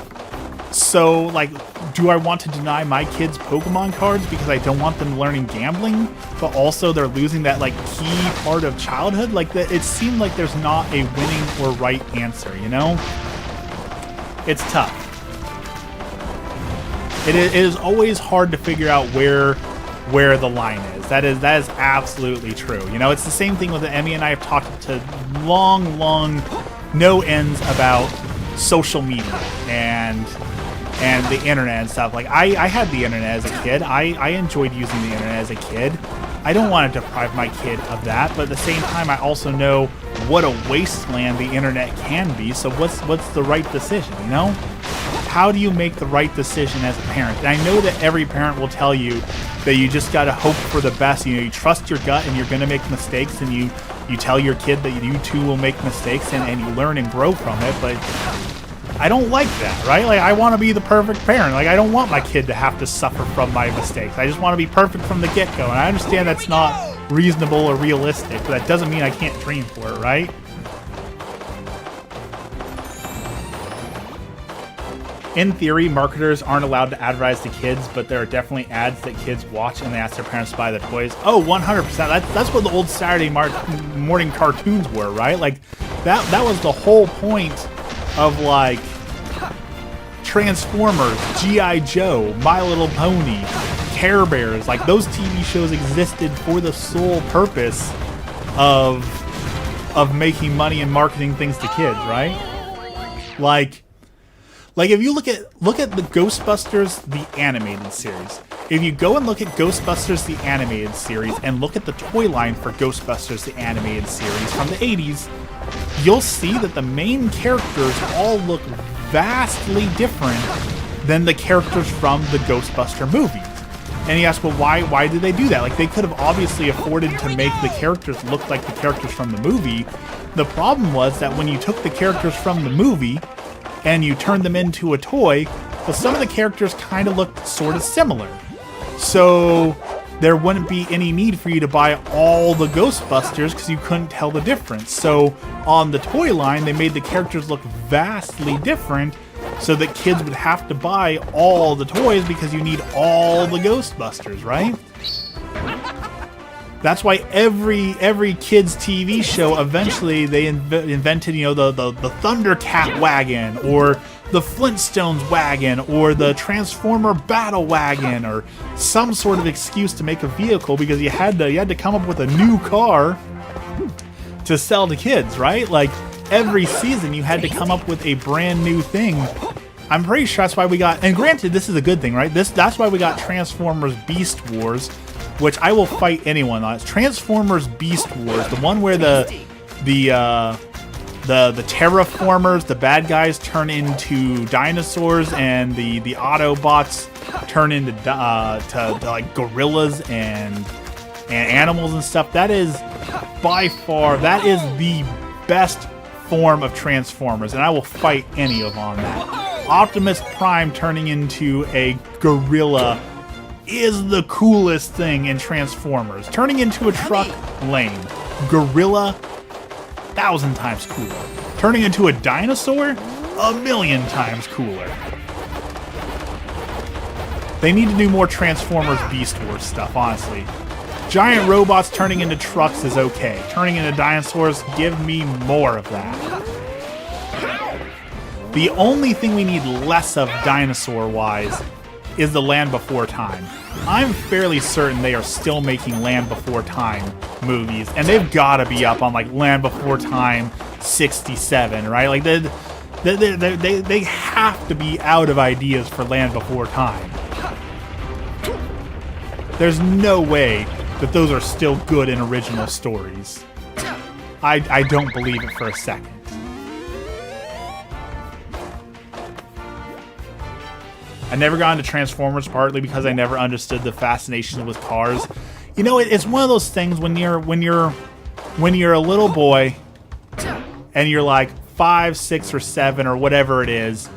So, like, do I want to deny my kids Pokemon cards because I don't want them learning gambling, but also they're losing that, like, key part of childhood? Like, it seemed like there's not a winning or right answer, you know? It's tough. It is always hard to figure out where the line is. That is absolutely true. You know, it's the same thing with Emmy and I have talked to long no ends about social media and the internet and stuff. Like, I had the internet as a kid. I enjoyed using the internet as a kid. I don't want to deprive my kid of that, but at the same time, I also know what a wasteland the internet can be. So what's the right decision, you know? How do you make the right decision as a parent? And I know that every parent will tell you that you just got to hope for the best. You know, you trust your gut and you're going to make mistakes, and you tell your kid that you too will make mistakes, and you learn and grow from it. But I don't like that, right? Like, I want to be the perfect parent. Like, I don't want my kid to have to suffer from my mistakes. I just want to be perfect from the get-go. And I understand that's not reasonable or realistic, but that doesn't mean I can't dream for it, right? In theory, marketers aren't allowed to advertise to kids, but there are definitely ads that kids watch and they ask their parents to buy the toys. Oh, 100%. That's what the old Saturday morning cartoons were, right? Like, that was the whole point of, like, Transformers, G.I. Joe, My Little Pony, Care Bears. Like, those TV shows existed for the sole purpose of making money and marketing things to kids, right? Like, if you look at the Ghostbusters, the animated series. If you go and look at Ghostbusters, the animated series, and look at the toy line for Ghostbusters, the animated series from the 80s, you'll see that the main characters all look vastly different than the characters from the Ghostbuster movies. And you ask, well, why did they do that? Like, they could have obviously afforded to make the characters look like the characters from the movie. The problem was that when you took the characters from the movie and you turned them into a toy, well, some of the characters kind of looked sort of similar. So there wouldn't be any need for you to buy all the Ghostbusters because you couldn't tell the difference. So on the toy line, they made the characters look vastly different so that kids would have to buy all the toys because you need all the Ghostbusters, right? That's why every kids TV show eventually they invented, you know, the Thundercat wagon or the Flintstones wagon or the Transformer battle wagon or some sort of excuse to make a vehicle because you had to come up with a new car to sell to kids, right? Like, every season you had to come up with a brand new thing. I'm pretty sure that's why we got, and granted, this is a good thing, right? That's why we got Transformers Beast Wars, which I will fight anyone on. It's Transformers Beast Wars, the one where the terraformers, the bad guys, turn into dinosaurs, and the Autobots turn into like gorillas and animals and stuff. That is by far the best form of Transformers, and I will fight any of on that. Optimus Prime turning into a gorilla is the coolest thing in Transformers. Turning into a truck, lame. Gorilla, 1,000 times cooler. Turning into a dinosaur, 1,000,000 times cooler. They need to do more Transformers Beast Wars stuff, honestly. Giant robots turning into trucks is okay. Turning into dinosaurs, give me more of that. The only thing we need less of dinosaur-wise is the Land Before Time. I'm fairly certain they are still making Land Before Time movies, and they've got to be up on, like, Land Before Time 67, right? Like, they have to be out of ideas for Land Before Time. There's no way that those are still good and original stories. I don't believe it for a second. I never got into Transformers, partly because I never understood the fascination with cars. You know, it's one of those things when you're a little boy and you're like 5, 6, or 7 or whatever it is,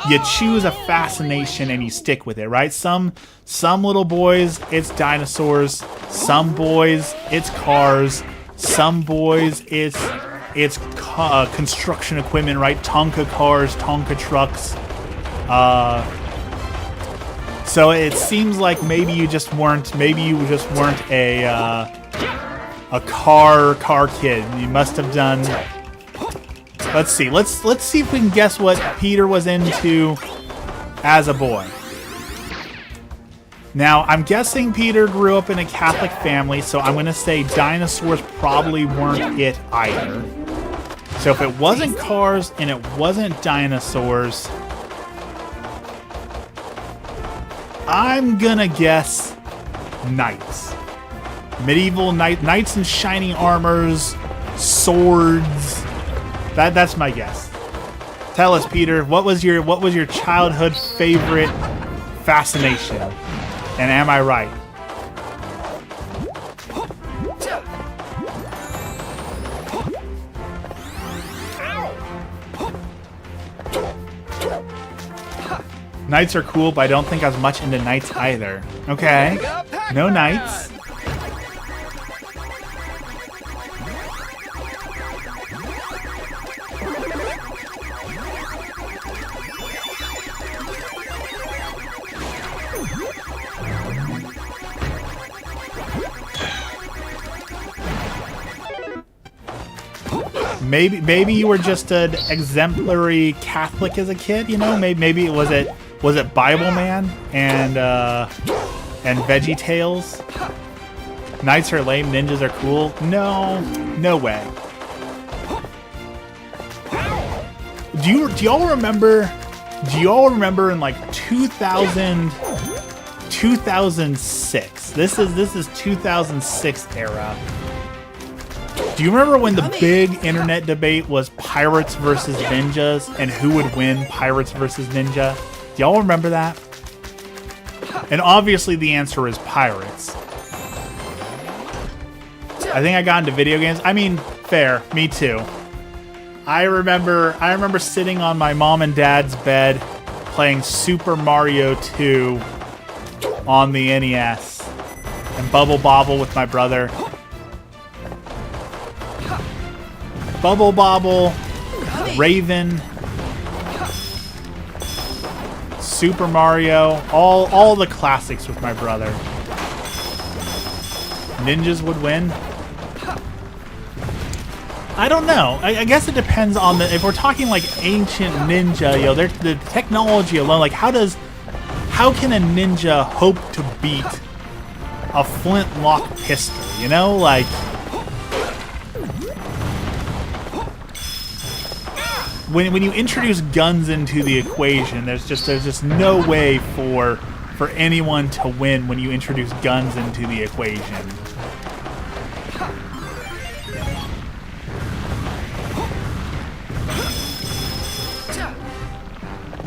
you choose a fascination and you stick with it, right? Some little boys, it's dinosaurs. Some boys, it's cars. Some boys, it's construction equipment, right? Tonka cars, Tonka trucks. So it seems like maybe you just weren't a car kid. You must have done. Let's see. Let's see if we can guess what Peter was into as a boy. Now, I'm guessing Peter grew up in a Catholic family, so I'm going to say dinosaurs probably weren't it either. So if it wasn't cars and it wasn't dinosaurs, I'm going to guess knights. Medieval knights in shiny armors, swords. That's my guess. Tell us, Peter, what was your childhood favorite fascination? And am I right? Knights are cool, but I don't think I was much into knights either. Okay. No knights. Maybe you were just an exemplary Catholic as a kid, you know? Maybe was it Bible Man and Veggie Tales? Knights are lame, ninjas are cool. No way. Do y'all remember in like 2006? This is 2006 era. Do you remember when the big internet debate was pirates versus ninjas and who would win, pirates versus ninja? Do y'all remember that? And obviously the answer is pirates. I think I got into video games. I mean, fair, me too. I remember sitting on my mom and dad's bed playing Super Mario 2 on the NES and Bubble Bobble with my brother. Bubble Bobble, Raven, Super Mario, all the classics with my brother. Ninjas would win. I don't know. I guess it depends on if we're talking like ancient ninja, the technology alone, like how can a ninja hope to beat a flintlock pistol, you know? Like, when you introduce guns into the equation, there's just no way for anyone to win when you introduce guns into the equation.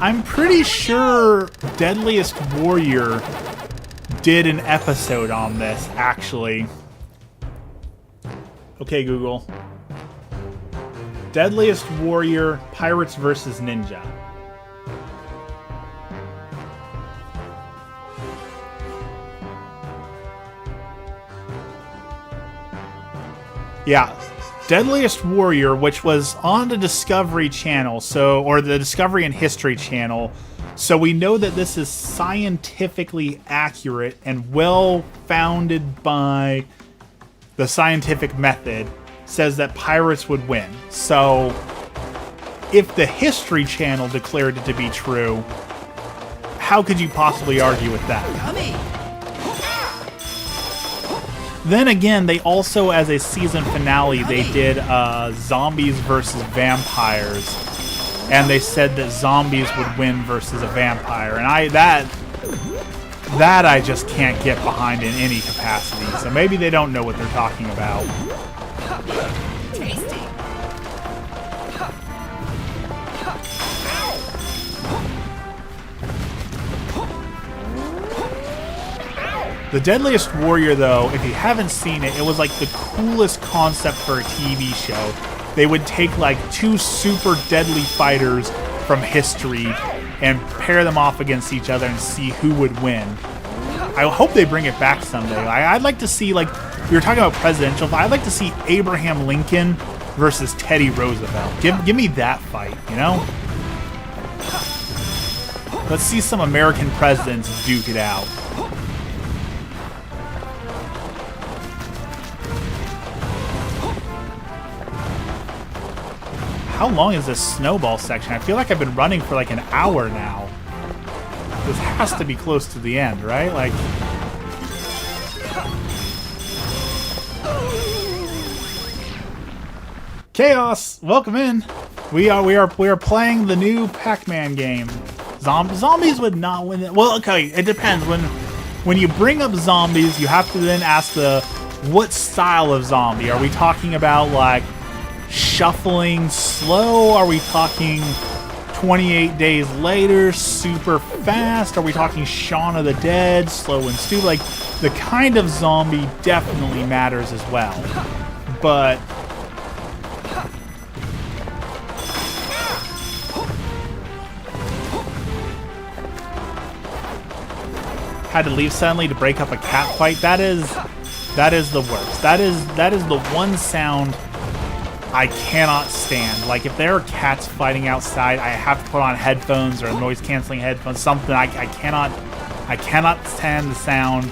I'm pretty sure Deadliest Warrior did an episode on this, actually. Okay, Google. Deadliest Warrior, Pirates vs. Ninja. Yeah, Deadliest Warrior, which was on the Discovery Channel, or the Discovery and History Channel, so we know that this is scientifically accurate and well founded by the scientific method. Says that pirates would win. So, if the History Channel declared it to be true, how could you possibly argue with that? Then again, they also, as a season finale, they did zombies versus vampires, and they said that zombies would win versus a vampire, and that I just can't get behind in any capacity. So maybe they don't know what they're talking about. Tasty. The Deadliest Warrior, though, if you haven't seen it, it was like the coolest concept for a TV show. They would take like 2 super deadly fighters from history and pair them off against each other and see who would win. I hope they bring it back someday. I'd like to see, like, we were talking about presidential, I'd like to see Abraham Lincoln versus Teddy Roosevelt. Give me that fight, you know? Let's see some American presidents duke it out. How long is this snowball section? I feel like I've been running for like an hour now. This has to be close to the end, right? Like... Chaos! Welcome in! We are playing the new Pac-Man game. Zombies would not win it. Well, okay, it depends. When you bring up zombies, you have to then ask what style of zombie? Are we talking about like shuffling slow? Are we talking 28 days later, super fast? Are we talking Shaun of the Dead, slow and stupid? Like, the kind of zombie definitely matters as well. But had to leave suddenly to break up a cat fight. That is the worst. That is the one sound I cannot stand. Like, if there are cats fighting outside, I have to put on headphones or noise canceling headphones, something. I cannot stand the sound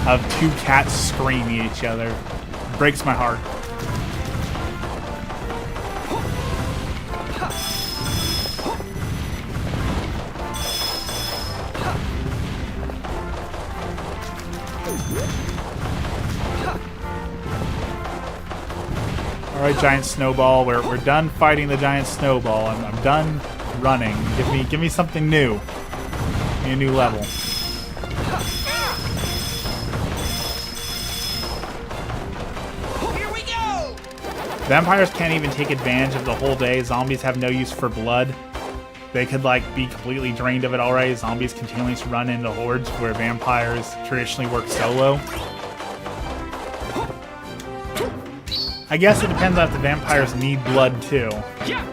of 2 cats screaming at each other. It breaks my heart. Alright, giant snowball. We're done fighting the giant snowball. I'm done running. Give me something new. Give me a new level. Here we go! Vampires can't even take advantage of the whole day. Zombies have no use for blood. They could like be completely drained of it already. Zombies continually run into hordes where vampires traditionally work solo. I guess it depends on if the vampires need blood too. Yeah.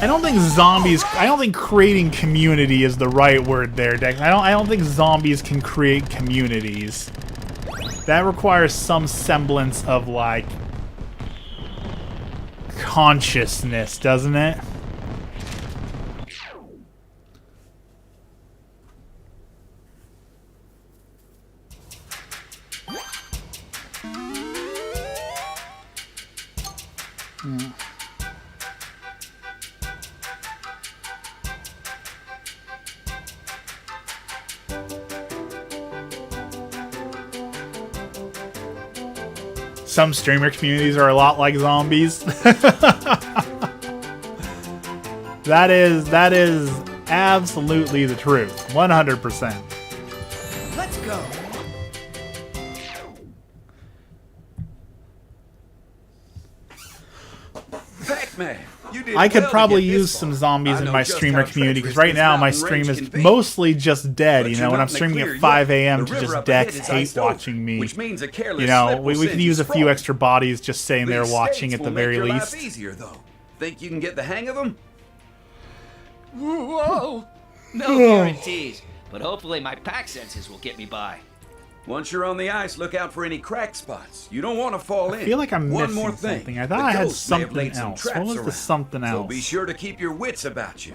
I don't think creating community is the right word there, Dex. I don't think zombies can create communities. That requires some semblance of like consciousness, doesn't it? Some streamer communities are a lot like zombies. That is absolutely the truth. 100%. Let's go. Pacman, you did I could well to probably get this use far. some zombies I in know my just streamer how community, because treacherous right now this my mountain stream range is can be. mostly just dead, But you you're know, when not I'm in the streaming clear at 5 yet. a.m. The to river just up ahead Dex is hate iced over, watching me. which means a careless You know, slip we will could send use you a few sprawling. extra bodies just sitting there These watching skates at the will make very your least. life easier, though. Think you can get the hang of them? Whoa! No guarantees, but hopefully my pack senses will get me by. Once you're on the ice, look out for any crack spots. You don't want to fall in. I feel like I'm One missing more thing. something. I thought The I had ghosts may have something laid some else. What traps was the around, something So else? be sure to keep your wits about you.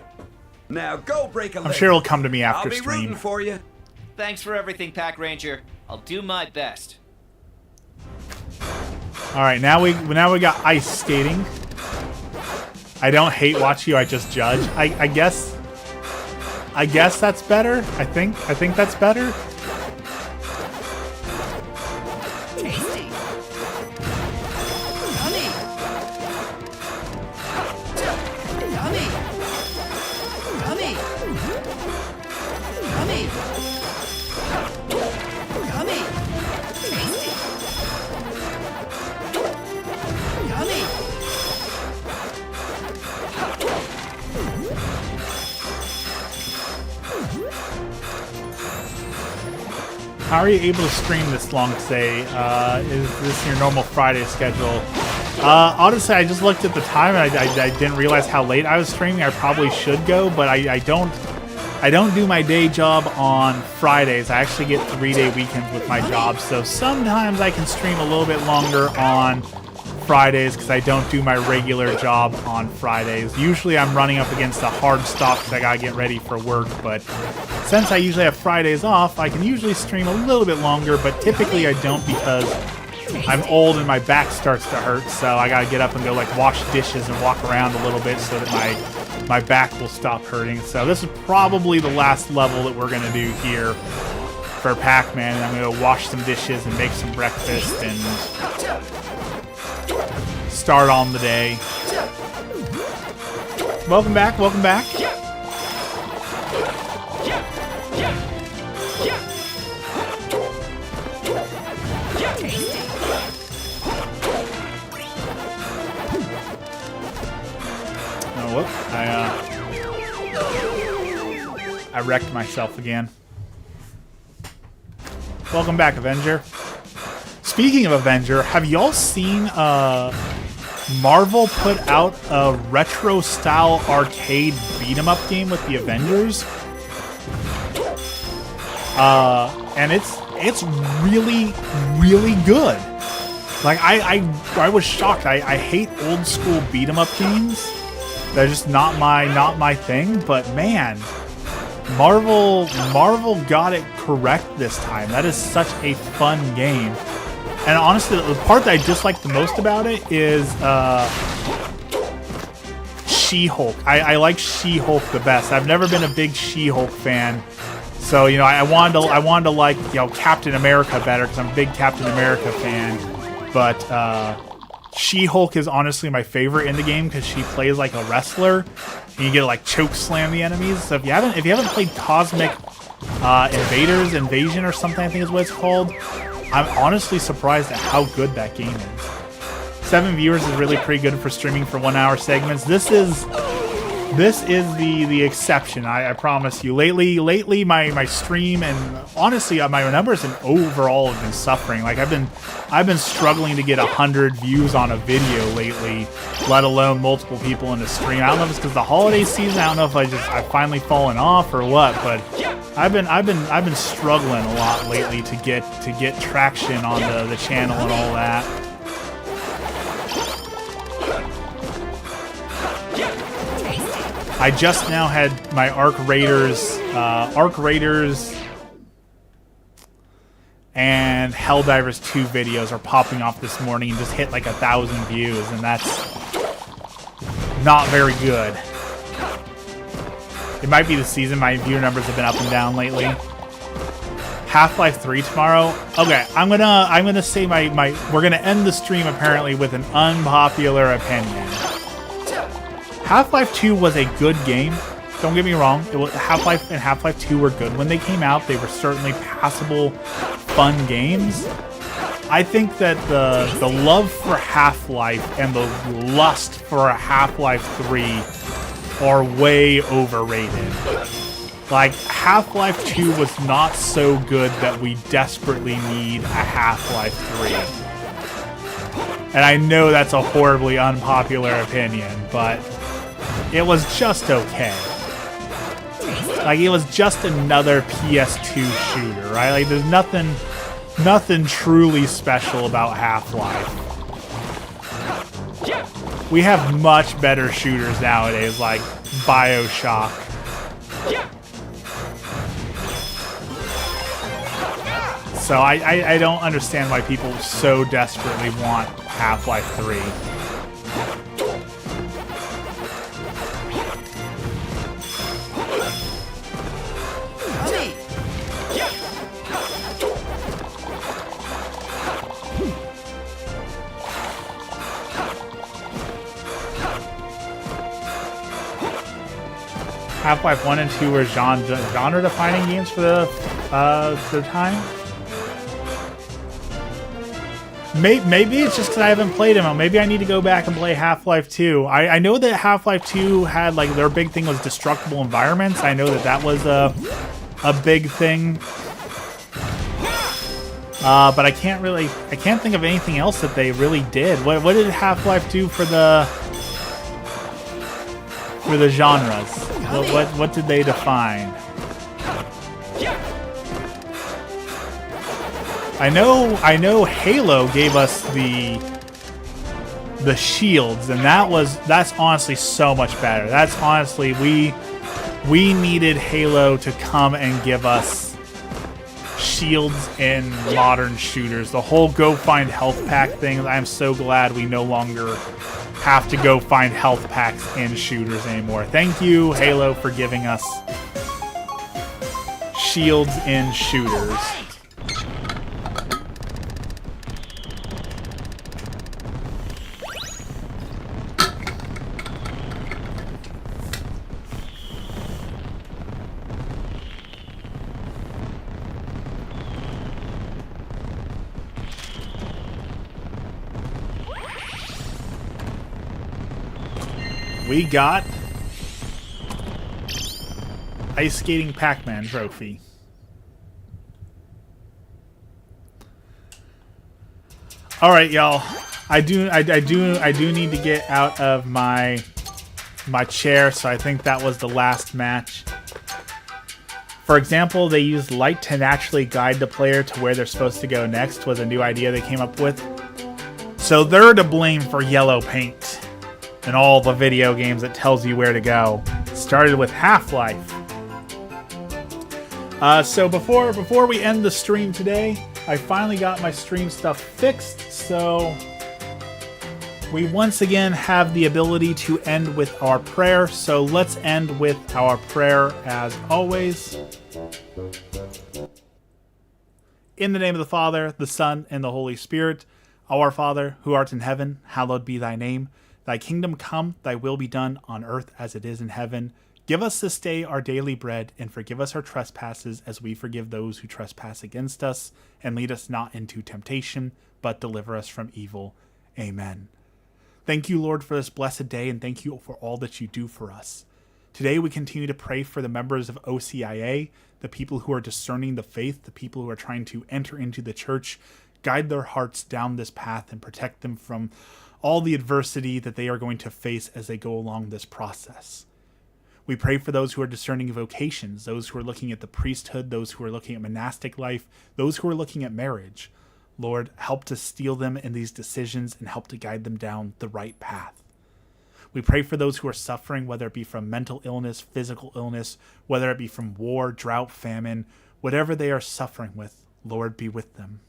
Now go break a leg. I'm sure it'll come to me after I'll be stream. rooting for you. Thanks for everything, Pack Ranger. I'll do my best. All right, now we got ice skating. I don't hate watch you. I just judge. I guess that's better. I think that's better. Tasty. Yummy. Yummy. Yummy. Yummy. Yummy. Tasty. Yummy. How are you able to stream this long today? Is this your normal Friday schedule? Honestly, I just looked at the time and I didn't realize how late I was streaming. I probably should go, but I don't do my day job on Fridays. I actually get 3-day weekends with my job, so sometimes I can stream a little bit longer on Fridays because I don't do my regular job on Fridays. Usually I'm running up against a hard stop because I gotta get ready for work, but since I usually have Fridays off, I can usually stream a little bit longer, but typically I don't because I'm old and my back starts to hurt, so I gotta get up and go like wash dishes and walk around a little bit so that my back will stop hurting. So this is probably the last level that we're gonna do here for Pacman, and I'm gonna wash some dishes and make some breakfast and start on the day. Welcome back, welcome back. Oh, whoop. I wrecked myself again. Welcome back, Avenger. Speaking of Avenger, have y'all seen Marvel put out a retro-style arcade beat-em-up game with the Avengers? And it's really, really good. Like, I was shocked. I hate old-school beat-em-up games. They're just not my thing, but man, Marvel got it correct this time. That is such a fun game. And honestly, the part that I dislike the most about it is She-Hulk. I like She-Hulk the best. I've never been a big She-Hulk fan, so you know I wanted to like Captain America better because I'm a big Captain America fan. But She-Hulk is honestly my favorite in the game because she plays like a wrestler, and you get to like choke slam the enemies. So if you haven't played Cosmic Invasion or something, I think is what it's called. I'm honestly surprised at how good that game is. 7 viewers is really pretty good for streaming for 1 hour segments. This is the exception. I promise you. Lately, my stream and honestly my numbers and overall have been suffering. Like I've been struggling to get 100 views on a video lately, let alone multiple people in the stream. I don't know if it's because the holiday season. I don't know if I've finally fallen off or what, but I've been struggling a lot lately to get traction on the channel and all that. I just now had my Arc Raiders and Helldivers 2 videos are popping off this morning and just hit like 1,000 views, and that's not very good. It might be the season. My viewer numbers have been up and down lately. Half-Life 3 tomorrow. Okay, I'm gonna say we're gonna end the stream apparently with an unpopular opinion. Half-Life 2 was a good game. Don't get me wrong. Half-Life and Half-Life 2 were good when they came out. They were certainly passable, fun games. I think that the love for Half-Life and the lust for a Half-Life 3 are way overrated. Like, Half-Life 2 was not so good that we desperately need a Half-Life 3. And I know that's a horribly unpopular opinion, but it was just okay. Like, it was just another PS2 shooter, right? Like, there's nothing truly special about Half-Life. We have much better shooters nowadays, like BioShock. So I don't understand why people so desperately want Half-Life 3. Half-Life 1 and 2 were genre-defining games for the time. Maybe it's just because I haven't played them. Maybe I need to go back and play Half-Life 2. I know that Half-Life 2 had, like, their big thing was destructible environments. I know that was a big thing. But I can't think of anything else that they really did. What did Half-Life do for the genres? What did they define? I know Halo gave us the shields, and that's honestly so much better. That's honestly we needed Halo to come and give us shields in modern shooters. The whole go find health pack thing, I'm so glad we no longer have to go find health packs in shooters anymore. Thank you, Halo, for giving us shields in shooters. We got Ice Skating Pacman trophy. All right, y'all. I do need to get out of my chair, so I think that was the last match. For example, they used light to naturally guide the player to where they're supposed to go next, was a new idea they came up with. So they're to blame for yellow paint and all the video games that tells you where to go. It started with Half-Life. So before we end the stream today, I finally got my stream stuff fixed, so we once again have the ability to end with our prayer. So let's end with our prayer as always. In the name of the Father, the Son, and the Holy Spirit. Our Father, who art in heaven, hallowed be thy name. Thy kingdom come, thy will be done on earth as it is in heaven. Give us this day our daily bread, and forgive us our trespasses as we forgive those who trespass against us. And lead us not into temptation, but deliver us from evil. Amen. Thank you, Lord, for this blessed day, and thank you for all that you do for us. Today we continue to pray for the members of OCIA, the people who are discerning the faith, the people who are trying to enter into the church. Guide their hearts down this path and protect them from all the adversity that they are going to face as they go along this process. We pray for those who are discerning vocations, those who are looking at the priesthood, those who are looking at monastic life, those who are looking at marriage. Lord, help to steel them in these decisions and help to guide them down the right path. We pray for those who are suffering, whether it be from mental illness, physical illness, whether it be from war, drought, famine, whatever they are suffering with, Lord, be with them.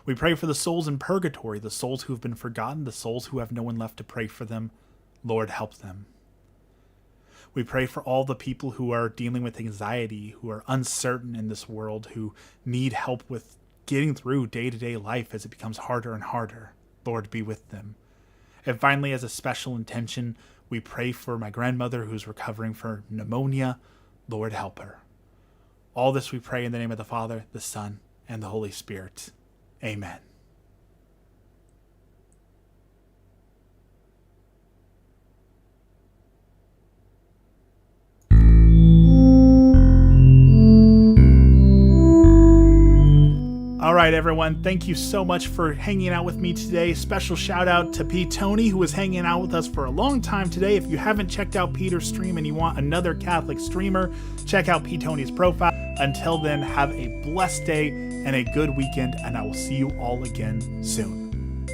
We pray for the souls in purgatory, the souls who have been forgotten, the souls who have no one left to pray for them. Lord, help them. We pray for all the people who are dealing with anxiety, who are uncertain in this world, who need help with getting through day-to-day life as it becomes harder and harder. Lord, be with them. And finally, as a special intention, we pray for my grandmother who's recovering from pneumonia. Lord, help her. All this we pray in the name of the Father, the Son, and the Holy Spirit. Amen. All right, everyone. Thank you so much for hanging out with me today. Special shout out to P. Tony, who was hanging out with us for a long time today. If you haven't checked out Peter's stream and you want another Catholic streamer, check out P. Tony's profile. Until then, have a blessed day and a good weekend, and I will see you all again soon.